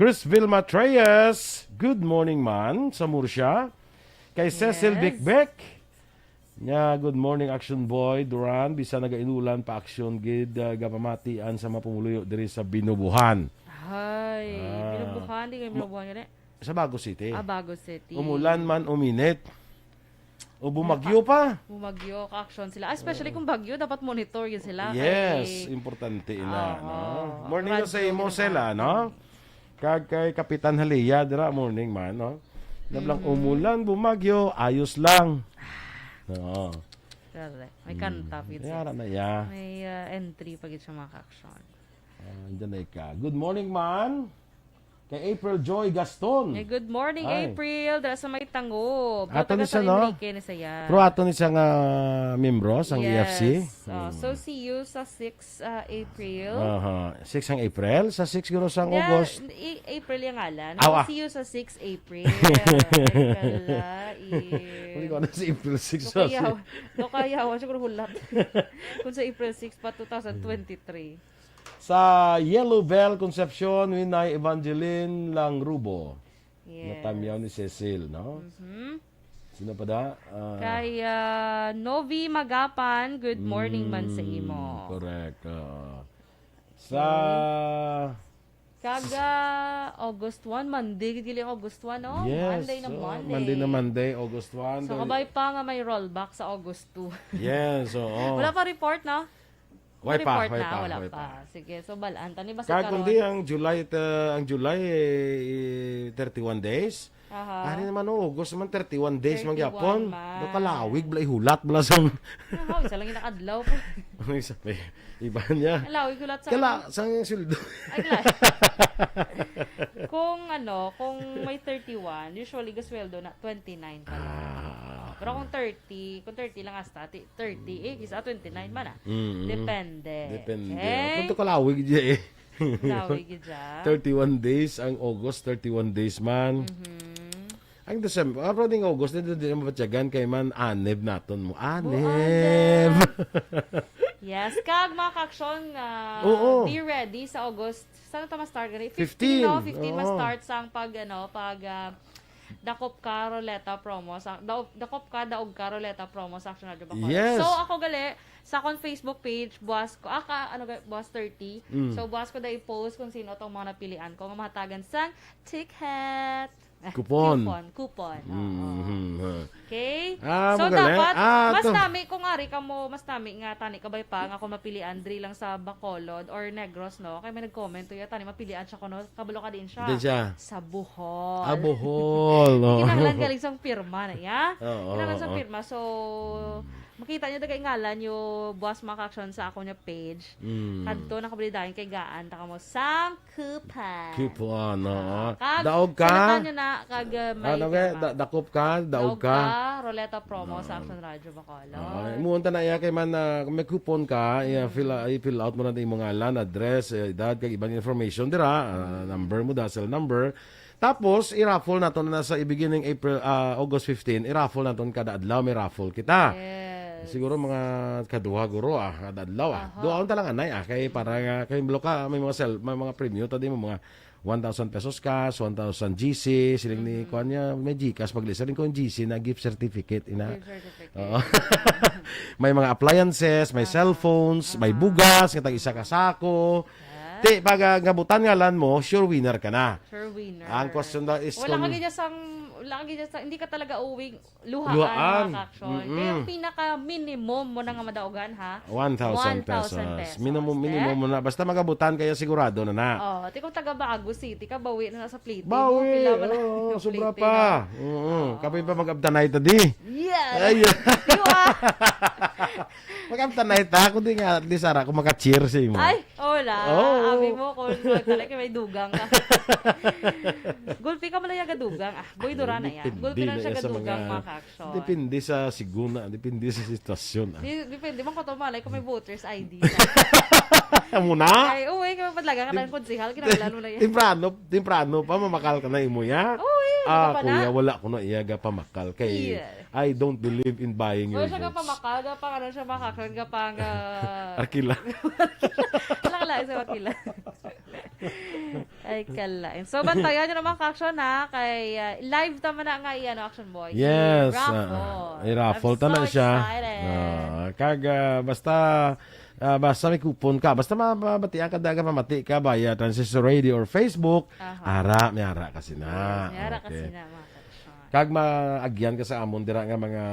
Chris Vilma Treyes, good morning man sa Murcia. Kay Cecil Bikbek, good morning Aksyon Boy, Duran, bisa nagainulan pa Aksyon gid gapamatian sa mapumuluyo diri sa Binubuhan. Ay, binubuhan, di kayo binubuhan gani? Sa Bago City. Bago City. Umulan man, uminit. O bumagyo pa. Bumagyo, ka-aksyon sila. Especially kung bagyo, dapat monitor yun sila. Yes, importante ina. No? Morning na sa imo sila, no? Kay Kapitan Halia, dira morning man, no? Nablang umulan, bumagyo, ayos lang. No. Correct. May kanta. Yara na ya. May entry pag sa mga ka-aksyon. Andyan na ka. Good morning, man. Kay April Joy Gaston. Hey, good morning, Ay. April. Dara sa may tango. Ato ni siya, no? Ni saya. Pero ato ni siya nga membro sang yes. EFC. So, see you sa 6 April. 6 ang April. Sa 6 gano sang August. April yung ngalan. Awa. See you sa 6 April. Hindi ko na si April 6. Kayawan. Siguro hulat. Kung sa April 6 pa 2023. Sa Yellow Bell Concepcion, Winay Evangeline Langrubo. Yes. Natamyaw ni Cecil, no? Sino pa da? Kay Novi Magapan, good morning man sa imo. Correct. Sa... Kaga August 1, Monday, gili August 1, no? Yes. Monday na Monday. Monday na Monday, August 1. So, kabay pa nga may rollback sa August 2. Yes, oo. Wala pa report, no? Wala pa. Wala pa. Sige, so balaan. Tani ba Kaya kundi ang July 31 days. Ari naman August man 31 days 31 magyapon. man. Do kalawig blay hulat bala sa Isa lang inakadlaw po. Ano isa pa iba niya. Lawig ulat sa sang suldo. Ay, kung may 31, usually gasweldo na 29 pa lang. Pero kung 30 lang hasta 30 isa 29 man Depende. Okay? Kung to kalawig diya Lawig dyan. 31 days ang August, 31 days man. Ang December, ding August, hindi mo batyagan kay man, aneb naton mo. Aneb! Yes, kag mga kaksyon, be ready sa August. Saan ito ma-start? 15, no? 15 ma-start sang dakop ka roleta promo dakop ka daog ka roleta promo sa Aksyon Radio Bacolod. Yes. So ako gali sa akong Facebook page buwas ko buwas 30. So buwas ko da i-post kung sino tong mga napilian ko nga mahatagan sang ticket. Coupon. Okay? So magaling. dapat mas nami kung ari ka mo mas nami nga tani kabay pa nga kung mapilian diri lang sa Bacolod or Negros, no? Kay may nag-comment to ya tani mapilian siya kuno kabalo ka din siya. Sa Bohol. Bohol. No. Kinahanglan galing sang pirma na ya. Oo. Kinahanglan sang pirma. So makita niyo dagay ngalan yung boss mga action sa ako niya page. Kadto nakabalidahin kay gaan taka mo sang coupon. No. Daog ka. Sa niyo na kag may dakop ka, daog ka. Roleta promo sa Action Radio Bacolod. Muunta na iya kay man may coupon ka, fill out mo na imong ngalan, address, edad kag ibang information dira, number mo da, cell number. Tapos, i-raffle naton na sa beginning August 15, i-raffle naton kada adlaw, may raffle kita. Yes. Siguro mga kaduha guro kada adlaw Doon talang anay kay para kay bloka may mga premium tadi mo mga 1,000 pesos cash, 1,000 GC, siling ni kuan niya may GCash paglisarin ko yung GC na gift certificate ina. May mga appliances, may cellphones, may bugas, katag isa ka sako. Ti pag gabutan ngalan mo, sure winner ka na. Sure winner. Ang question da is wala kagid sa hindi ka talaga uwing luhaan mga action. Kaya yung pinaka minimum mo na nga madaogan ha. 1,000 pesos. Minimum mo na basta magabutan kaya sigurado na. Ti kung taga Bago City ka bawi na sa plate. Bawi. Sobra pa. Kapay pa mag-abtanay tadi. Yeah. Ay. Mag-abtanay ta ko di nga di sara ko maka-cheer sa imo. Ay, wala. Abi mo kung talaga may dugang ka. Gulpi ka man na gadugang. Boy Duran na yan. Gulpi na siya gadugang mga action. Depende sa siguna, depende sa sitwasyon. Depende man ko to malay kung may voter's ID. Muna? Ay, uwi ka padlaga ka ng konsihal kinahanglan mo na yan. Temprano pa mamakal ka na imo ya. Kuya, wala ko na iyaga pamakal kay I don't believe in buying your votes. Siya ka pamakal, gapang ano siya makakal, gapang arkila. Wala sa wakila. Ay, kalain. So, bantayan nyo naman ka-action ha. Kay live tama na nga iyan, Action Boy. Yes. I-raffle. I'm so siya. Excited. Basta may coupon ka. Basta mabatian ka daga mamati ka via Transistor Radio or Facebook. May ara kasi na. May ara kasi na, mga ka-action. Kag maagyan ka sa amon dira nga mga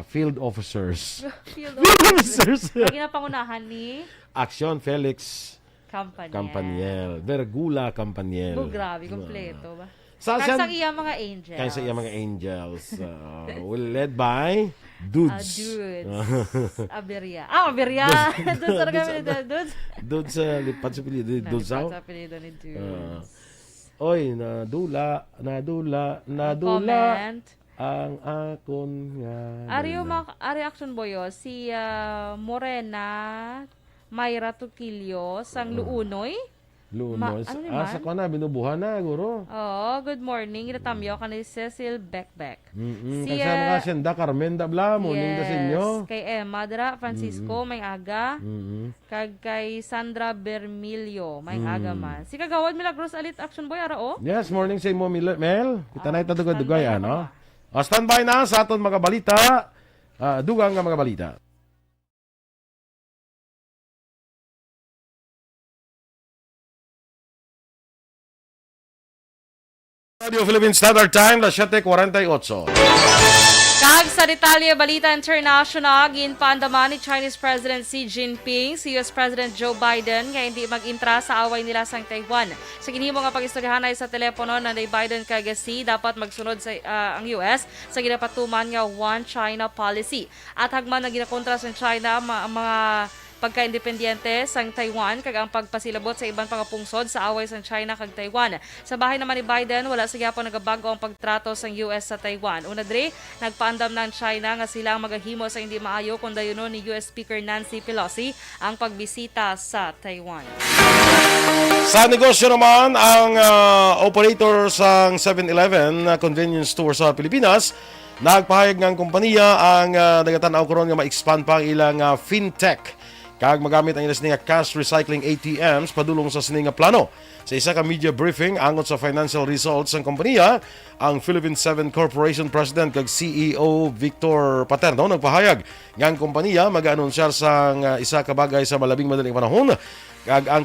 field officers. Field officers. Lagi na pangunahan ni Aksyon Felix Campaniel. Vergula Campaniel. Grabe, kompleto ba? Sa iya mga angels. Kaya sa iya mga angels. Led by Dudes. Aberia. Aberia. Dudes sa kami ni Dudes. Dudes sa lipat sa pilido ni Dudes. Lipat sa pilido ni Dudes. Oy, nadula. Comment. Ang akon nga. Ari Action Boyo, si Morena Mayra Tuquillo sang Luunoy. Sa ko na, binubuhan na, guro. Good morning. Inatamyo ka ni Cecil Beckbeck. Kasi mga senda, Carmen Dabla, morning da sa inyo. Kay Emma Dra, Francisco, may aga. Kag kay Sandra Bermilio, may aga man. Si Kagawad Milagros Alit Action Boy, ara Yes, morning sa imo, Mel. Kita na itadugay-dugay, ano? Standby na sa aton mga balita. Dugang nga mga balita. Radio Philippine Standard Time, 7:48. Kag sa detalye balita international, ginpaandaman ni Chinese President Xi Jinping si US President Joe Biden nga hindi mag-intra sa away nila sa Taiwan. Sa ginhimo nga pag-istoryahanay sa telepono na ni Biden kag Xi, dapat magsunod sa ang US sa ginapatuman nga One China policy. At hagman na ginakontra sa China mga pagka-independyente sang Taiwan kag ang pagpasilabot sa ibang pangapungsod sa away sang China kag Taiwan. Sa bahay naman ni Biden, wala sa gyapon nagabago ang pagtrato sang US sa Taiwan. Una dre, nagpaandam ng China nga sila ang magahimo sa hindi maayo kung dayonon ni US Speaker Nancy Pelosi ang pagbisita sa Taiwan. Sa negosyo naman, ang operator sang 7-Eleven convenience store sa Pilipinas, nagpahayag ng kumpanya ang nagatanaw karon nga ma-expand pa ang ilang fintech kag magamit ang ilas nga cash recycling ATMs padulong sa sining nga plano. Sa isa ka media briefing angon sa financial results ng kompanya, ang Philippine 7 Corporation President kag CEO Victor Paterno nagpahayag nga ang kompanya mag-aanunsyar sa isa ka bagay sa malabing madaling panahon kag ang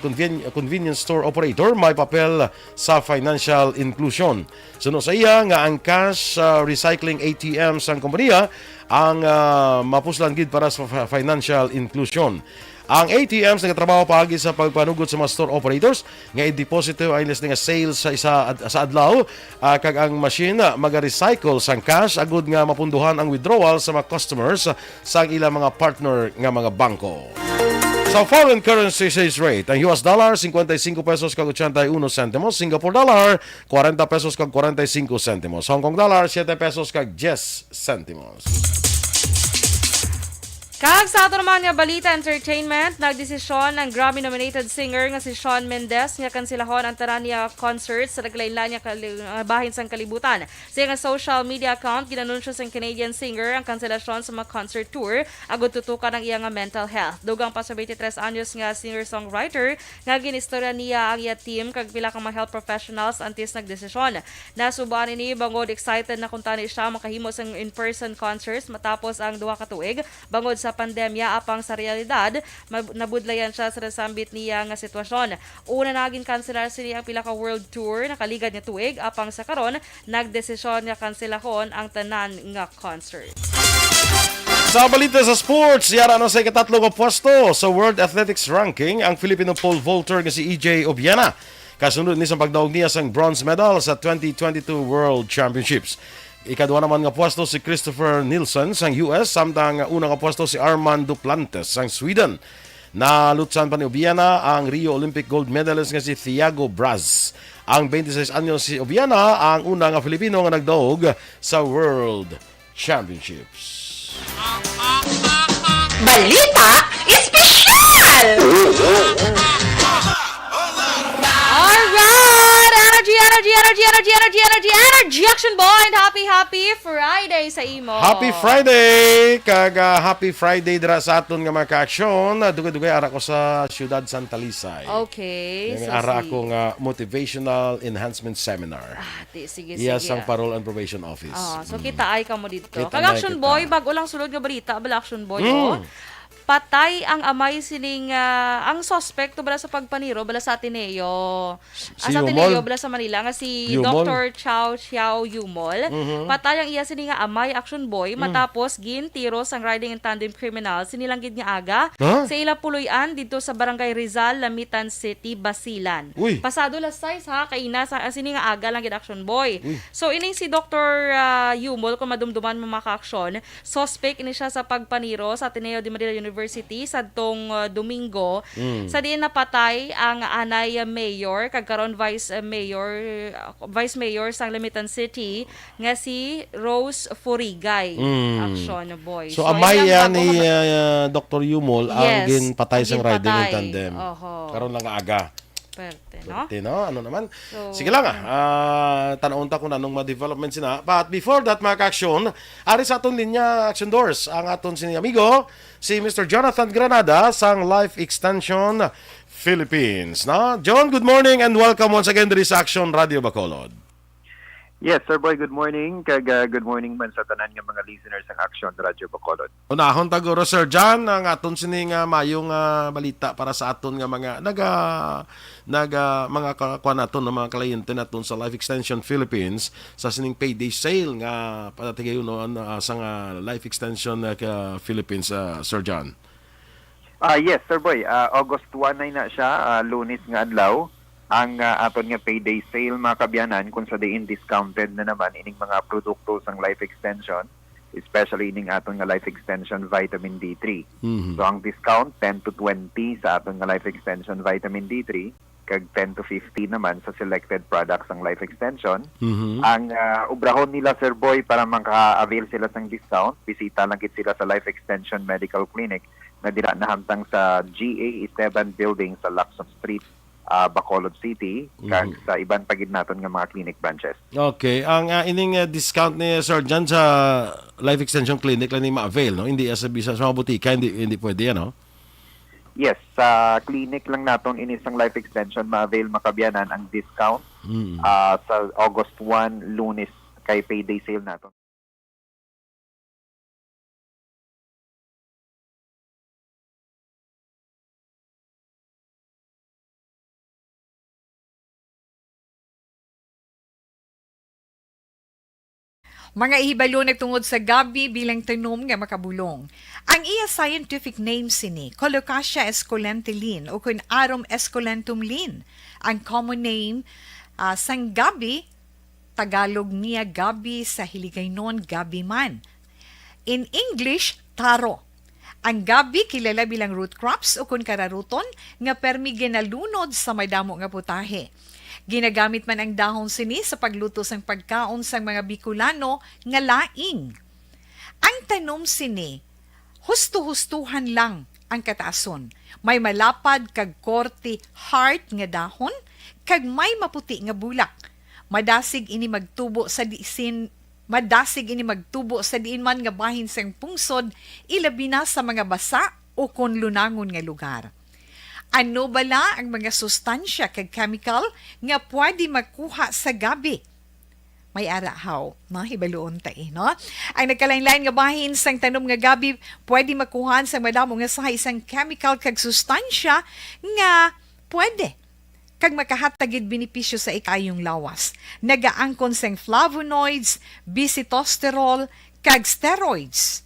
convenience store operator may papel sa financial inclusion. Suno sa iya nga ang cash recycling ATM sa kompanya ang mapuslan gid para sa financial inclusion. Ang ATMs nagatrabaho paagi sa pagpanugod sa mga store operators nga i-deposito ay less nga sales sa adlaw kag ang machine maga-recycle sang cash agud nga mapunduhan ang withdrawal sa mga customers sa ilang mga partner nga mga bangko. Sa foreign currency exchange rate, ang US dollar 55 pesos kag 81 centimos, Singapore dollar 40 pesos kag 45 centimos, Hong Kong dollar 7 pesos kag 10 centimos. Kag sa ato naman nga Balita Entertainment, nagdesisyon ng Grammy-nominated singer nga si Shawn Mendes nga kansilahon ang tanan niya concerts sa naglain-lain niya bahin sang kalibutan. Sa nga social media account, ginanunsyo sang Canadian singer ang kanselasyon sa mga concert tour agud tutukan ang iya nga mental health. Dugang pa sa 23 anyos nga singer-songwriter nga ginistorya niya ang iya team kag pila ka mga health professionals antes nagdesisyon. Nasubuan ni bangod excited na kung tani siya makahimo sang in-person concerts matapos ang duha ka tuig bangod sa pandemya apang sa realidad nabudlayan siya sa nasambit niya nga sitwasyon. Una naging kanselar siya ang pila ka world tour nakaligad nga tuig apang sa karon nagdesisyon nga kanselahon ang tanan nga concert. Sa balita sa sports, yara na sa ikatatlong pwesto sa World Athletics Ranking ang Filipino pole vaulter nga si EJ Obiana. Kasunod ni sa pagdaog niya sang bronze medal sa 2022 World Championships. Ikadwa naman nga pwesto si Christopher Nielsen sang US, samtang unang pwesto si Armand Duplantes sang Sweden. Nalutsan pa ni Obiana ang Rio Olympic gold medalist nga si Thiago Braz. Ang 26 anyos si Obiana ang unang Filipino nga nagdaog sa World Championships. Balita Espesyal! Alright! Energy, Action Boy! And happy Friday sa imo! Happy Friday! Happy Friday dira sa aton nga mga ka-aksyon. Dugay-dugay ara ko sa Ciudad Santa Lisay. Okay. So ara ako nga motivational enhancement seminar. Sige. Iya sang Parole and Probation Office. So kita ay ka mo dito. Kita Kag na, Action kita. Boy, bago lang sulod nga balita, bala Action Boy, oh. Patay ang amay sining ang suspect to bala sa pagpaniro bala sa Ateneo. Si Sa Yumol? Ateneo bala sa Manila nga si Yumol? Dr. Chow Xiao Yumol. Patay ang iya sining nga amay Action Boy matapos gintiro sang riding in tandem criminal sinilang gid nga aga sa ila puloy-an dito sa Barangay Rizal, Lamitan City, Basilan. Uy. Pasado las 6 ha kay ina sa sini nga aga lang gid Action Boy. So ining si Dr. Yumol kung madumduman mo maka-aksyon, suspect ini siya sa pagpaniro sa Ateneo de Manila University sadtong Domingo. Sa diin napatay ang anay mayor kag karon vice mayor sang Lamitan City nga si Rose Furigay. Action Boy. So amay ilang yan ni bago Dr. Yumol ang Yes, ginpatay sang ang riding in ginpatay. tandem. Oho. Karon lang nga aga. Perte, no? Ano naman? So, Sige lang tanawon ta kung anong ma-development sina. But before that, mga ka-aksyon, ari sa aton linya Action Doors, ang aton sini amigo, si Mr. Jonathan Granada sang Life Extension Philippines. No? John, good morning and welcome once again to this Action Radio Bacolod. Yes, Sir Boy, good morning. Good morning man sa tanan nga mga listeners ng Aksyon Radio Bacolod. Unahon taguro Sir John ang aton sining mayong balita para sa aton nga mga mga kuan naton ng mga kliyente naton sa Life Extension Philippines sa sining payday sale nga patatigayon sa Life Extension Philippines, Sir John. Yes, Sir Boy. August 1 na siya, Lunes nga adlaw. Ang aton nga payday sale mga kabyanan kung sa diin discounted na naman ining mga produkto sang Life Extension, especially ining aton nga Life Extension Vitamin D3. So ang discount 10 to 20 sa aton nga Life Extension Vitamin D3 kag 10 to 50 naman sa selected products ang Life Extension. Ang ubrahon nila Sir Boy para maka-avail sila sang discount, bisita lang gid sila sa Life Extension Medical Clinic na dira nahamtang sa GA7 building sa Lacson Street, Bacolod City, kag sa iban pagid naton nga mga clinic branches. Okay, ang ining discount ni Sir John sa Life Extension Clinic lang ni ma-avail, no? Hindi sa mga butika, hindi pwede yan, no? Yes, sa clinic lang naton inisang Life Extension ma-avail makabyanan ang discount sa August 1, Lunes kay payday sale naton. Mga ihibalo nagtungod sa gabi bilang tanom nga makabulong. Ang iya scientific name sini, Colocasia esculentulin o kun Arum esculentum lin. Ang common name sang gabi, Tagalog niya gabi, sa Hiligaynon gabi man. In English, taro. Ang gabi kilala bilang root crops o kun kararuton nga permi ginalunod sa madamo nga putahe. Ginagamit man ang dahon sini sa pagluto sang pagkaon sang mga Bicolano nga laing. Ang tanom sini, husto-hustuhan lang ang kataason. May malapad kag korte hard nga dahon kag may maputi nga bulak. Madasig ini magtubo sa diin man nga bahin sang pungsod, ilabi na sa mga basa o kon lunangon nga lugar. Ano bala ang mga sustansya kag chemical nga pwede makuha sa gabi? May arahaw, hibaluon no? Ang nagkalain-lain nga bahin sang tanom nga gabi pwede makuhaan sa madamo nga sa isang chemical kag sustansya nga pwede kag makahatagid benepisyo sa ikayong lawas. Nagaangkon sang flavonoids, bisitosterol, kag steroids.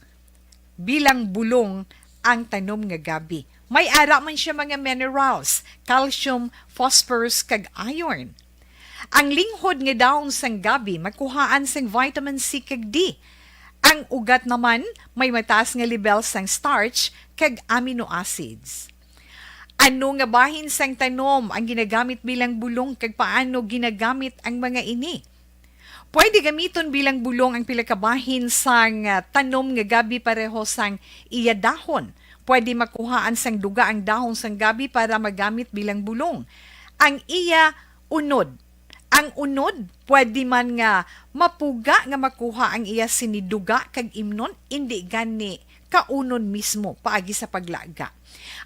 Bilang bulong ang tanom nga gabi. May ara man siya mga minerals, calcium, phosphorus, kag iron. Ang linghod nga dahon sang gabi makuhaan sang vitamin C kag D. Ang ugat naman may mataas nga level sang starch kag amino acids. Ano nga bahin sang tanom ang ginagamit bilang bulong kag paano ginagamit ang mga ini? Pwede gamiton bilang bulong ang pila ka bahin sang tanom nga gabi pareho sang iya dahon. Pwede makuhaan sang duga ang dahon sang gabi para magamit bilang bulong. Ang iya unod. Ang unod, pwede man nga mapuga nga makuha ang iya siniduga kag imnon, hindi gani kaunon mismo paagi sa paglaga.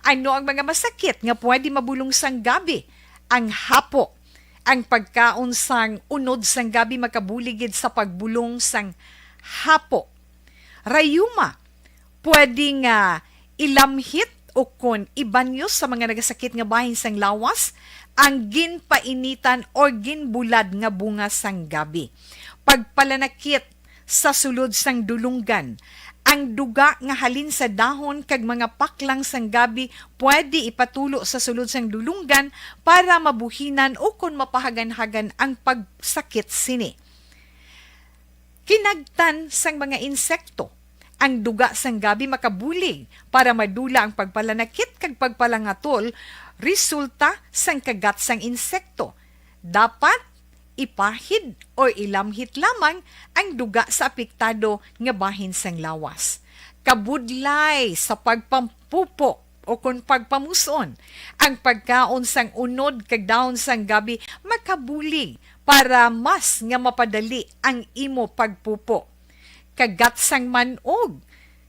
Ano ang mga masakit nga pwede mabulong sang gabi? Ang hapo. Ang pagkaon sang unod sang gabi makabuligid sa pagbulong sang hapo. Rayuma. Pwede nga ilamhit o kon ibanyos sa mga nagasakit nga bahin sang lawas ang ginpainitan o ginbulad nga bunga sang gabi. Pagpalanakit sa sulod sang dulunggan, ang duga nga halin sa dahon kag mga paklang sang gabi pwede ipatulo sa sulod sang dulunggan para mabuhinan o kon mapahagan-hagan ang pagsakit sini. Kinagtan sang mga insekto. Ang duga sang gabi makabulig para madula ang pagpalanakit kag pagpalangatol resulta sang kagat sang insekto. Dapat ipahid o ilamhit lamang ang duga sa apektado nga bahin sang lawas. Kabudlay sa pagpampupo o kung pagpamuson. Ang pagkaon sang unod kag dahon sang gabi makabulig para mas nga mapadali ang imo pagpupo. Kagat sang manog.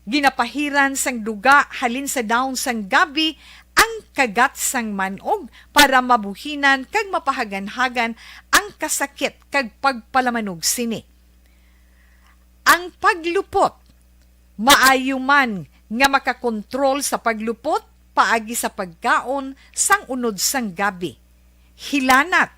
Ginapahiran sang duga halin sa dahon sang gabi ang kagat sang manog para mabuhinan kag mapahagan-hagan ang kasakit kag pagpalamanog sini. Ang paglupot, maayo man nga makakontrol sa paglupot paagi sa pagkaon sang unod sang gabi. Hilanat.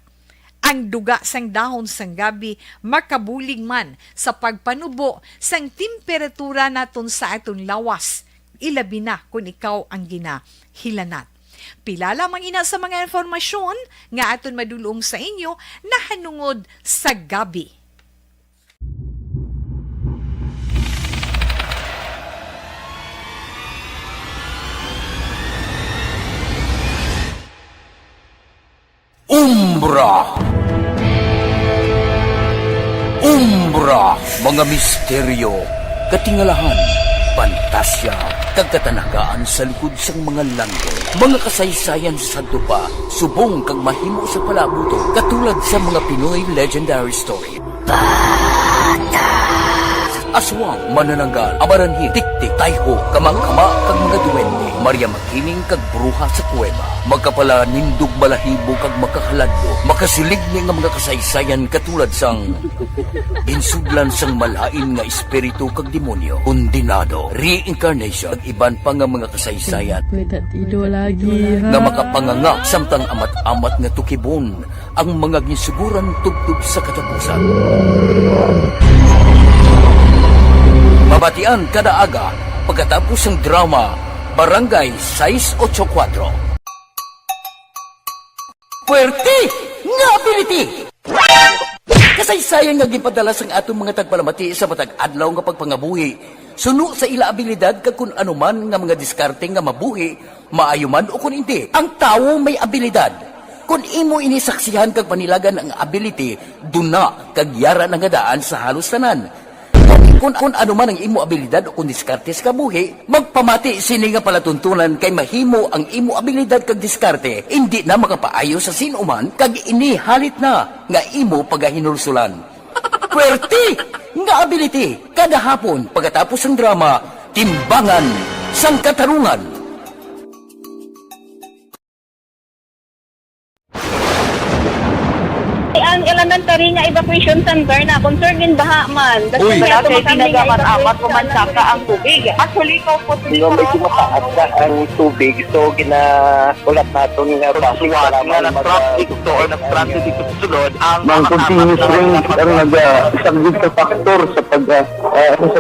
Ang duga sang dahon sang gabi makabulig man sa pagpanubo sang temperatura naton sa aton lawas. Ilabi na kung ikaw ang ginahilanat. Pila lamang ina sa mga informasyon nga aton madulong sa inyo na hanungod sa gabi. Umbra! Umbra! Mga misteryo, katingalahan, pantasya, kagkatanagaan sa likod sang mga langgo. Mga kasaysayan sa santo pa, subong kag mahimo sa palabuto, katulad sa mga Pinoy legendary story. Aswang, manananggal, amaranhi, tiktik, tayho, kamang-kama, kag mga duwende, Maria Makining kag bruha sa kuweba, magkapala nindog balahibo kag makahaladlo, makasilig ni nga mga kasaysayan katulad sang ginsudlan sang malain nga espiritu kag demonyo, kondinado, reincarnation, kag iban pa nga mga kasaysayan nga makapanganga samtang amat-amat nga tukibon ang mga ginsuguran tugtog sa katapusan. Mabatian kada aga pagkatapos ng drama Barangay 684. Puwerte nga ability! Kasaysayan nga gipadala sang atong mga tagpalamati sa matag adlaw nga pagpangabuhi. Suno sa ila abilidad kag kun anuman nga mga diskarte nga mabuhi, maayo man o kun hindi. Ang tawo may abilidad. Kung imo inisaksihan kag panilagan ang ability, duna kag yara nga daan sa halos tanan. Kung ano man ang imo abilidad o kung diskarte sa kabuhi, magpamati sini nga palatuntunan kay mahimo ang imo abilidad kag diskarte, hindi na makapaayo sa sinuman kag ini halit na nga imo pagahinulsulan. Puwerte nga ability kada hapon pagkatapos ng drama, Timbangan sang Katarungan. Ang elementary nga evacuation center na concern din baha man. Uy. Wala kay tinagamat-amat pumansaka ang tubig. Actually, ko po Yung medyo mataas na ang tubig, so ginaulat natin nga basuhan nga nag-traffic to or nag-traffic dito sa sulod. Ang continuous rain ang nag-subject sa factor sa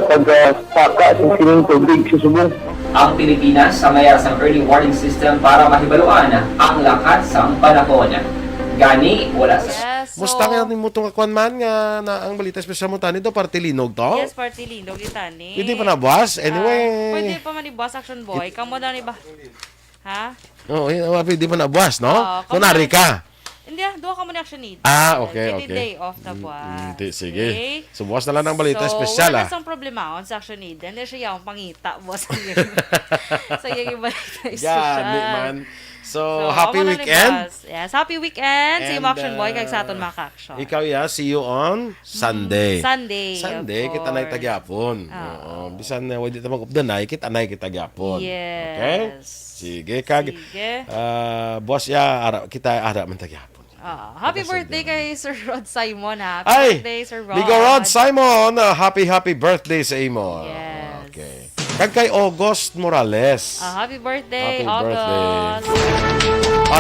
pagsaka sa sining tubig sa subong. Ang Pilipinas sa mayas ng early warning system para mahibaluan ang lakat sa panahon. Gani, wala sa... Yes, Musta nga ni mo itong akwan man nga na ang balita special mo tani do party linog to? Yes, party linog itani. Hindi pa na buwas? Anyway. Pwede pa man ni boss Action Boy. Kamo daw ni ba? Ha? Oo, hindi pa na buwas, no? Oo, Kunari ka. Hindi duha ka mo ni Action Need. Okay. Day off na buwan. Sige. Okay? So, buwas na lang ng balita special, wala sang problema on sa Action Need. Hindi siya yung pangita, boss. So, yung balita special. Man. So, happy weekend. Yes, happy weekend. See you, And, Action Boy, kag sa aton mga ka-action. Ikaw see you on Sunday. Sunday, of kita na course. tagyapon. Oo. Bisan na wadi ta mag-updanay, kita na tagyapon. Yes. Okay? Sige, kag boss kita ara man tagyapon. Happy birthday kay Sir Rod Simon, ha? Ay, Birthday, Sir Rod. Bigo Rod Simon, happy birthday sa imo. Yes. Okay. Kag kay August Morales. Happy birthday, Happy August.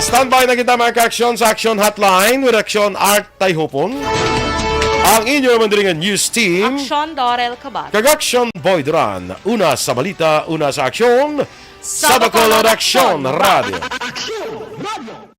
Standby na kita mga ka-aksyon sa Action Hotline with Action Art Tayhupon. Ang inyong mandaringan news team. Aksyon Dorel Cabatu. Kag Action Boy Duran. Una sa balita, una sa aksyon. Sa Bacolod Action Radio. Aksyon Radio.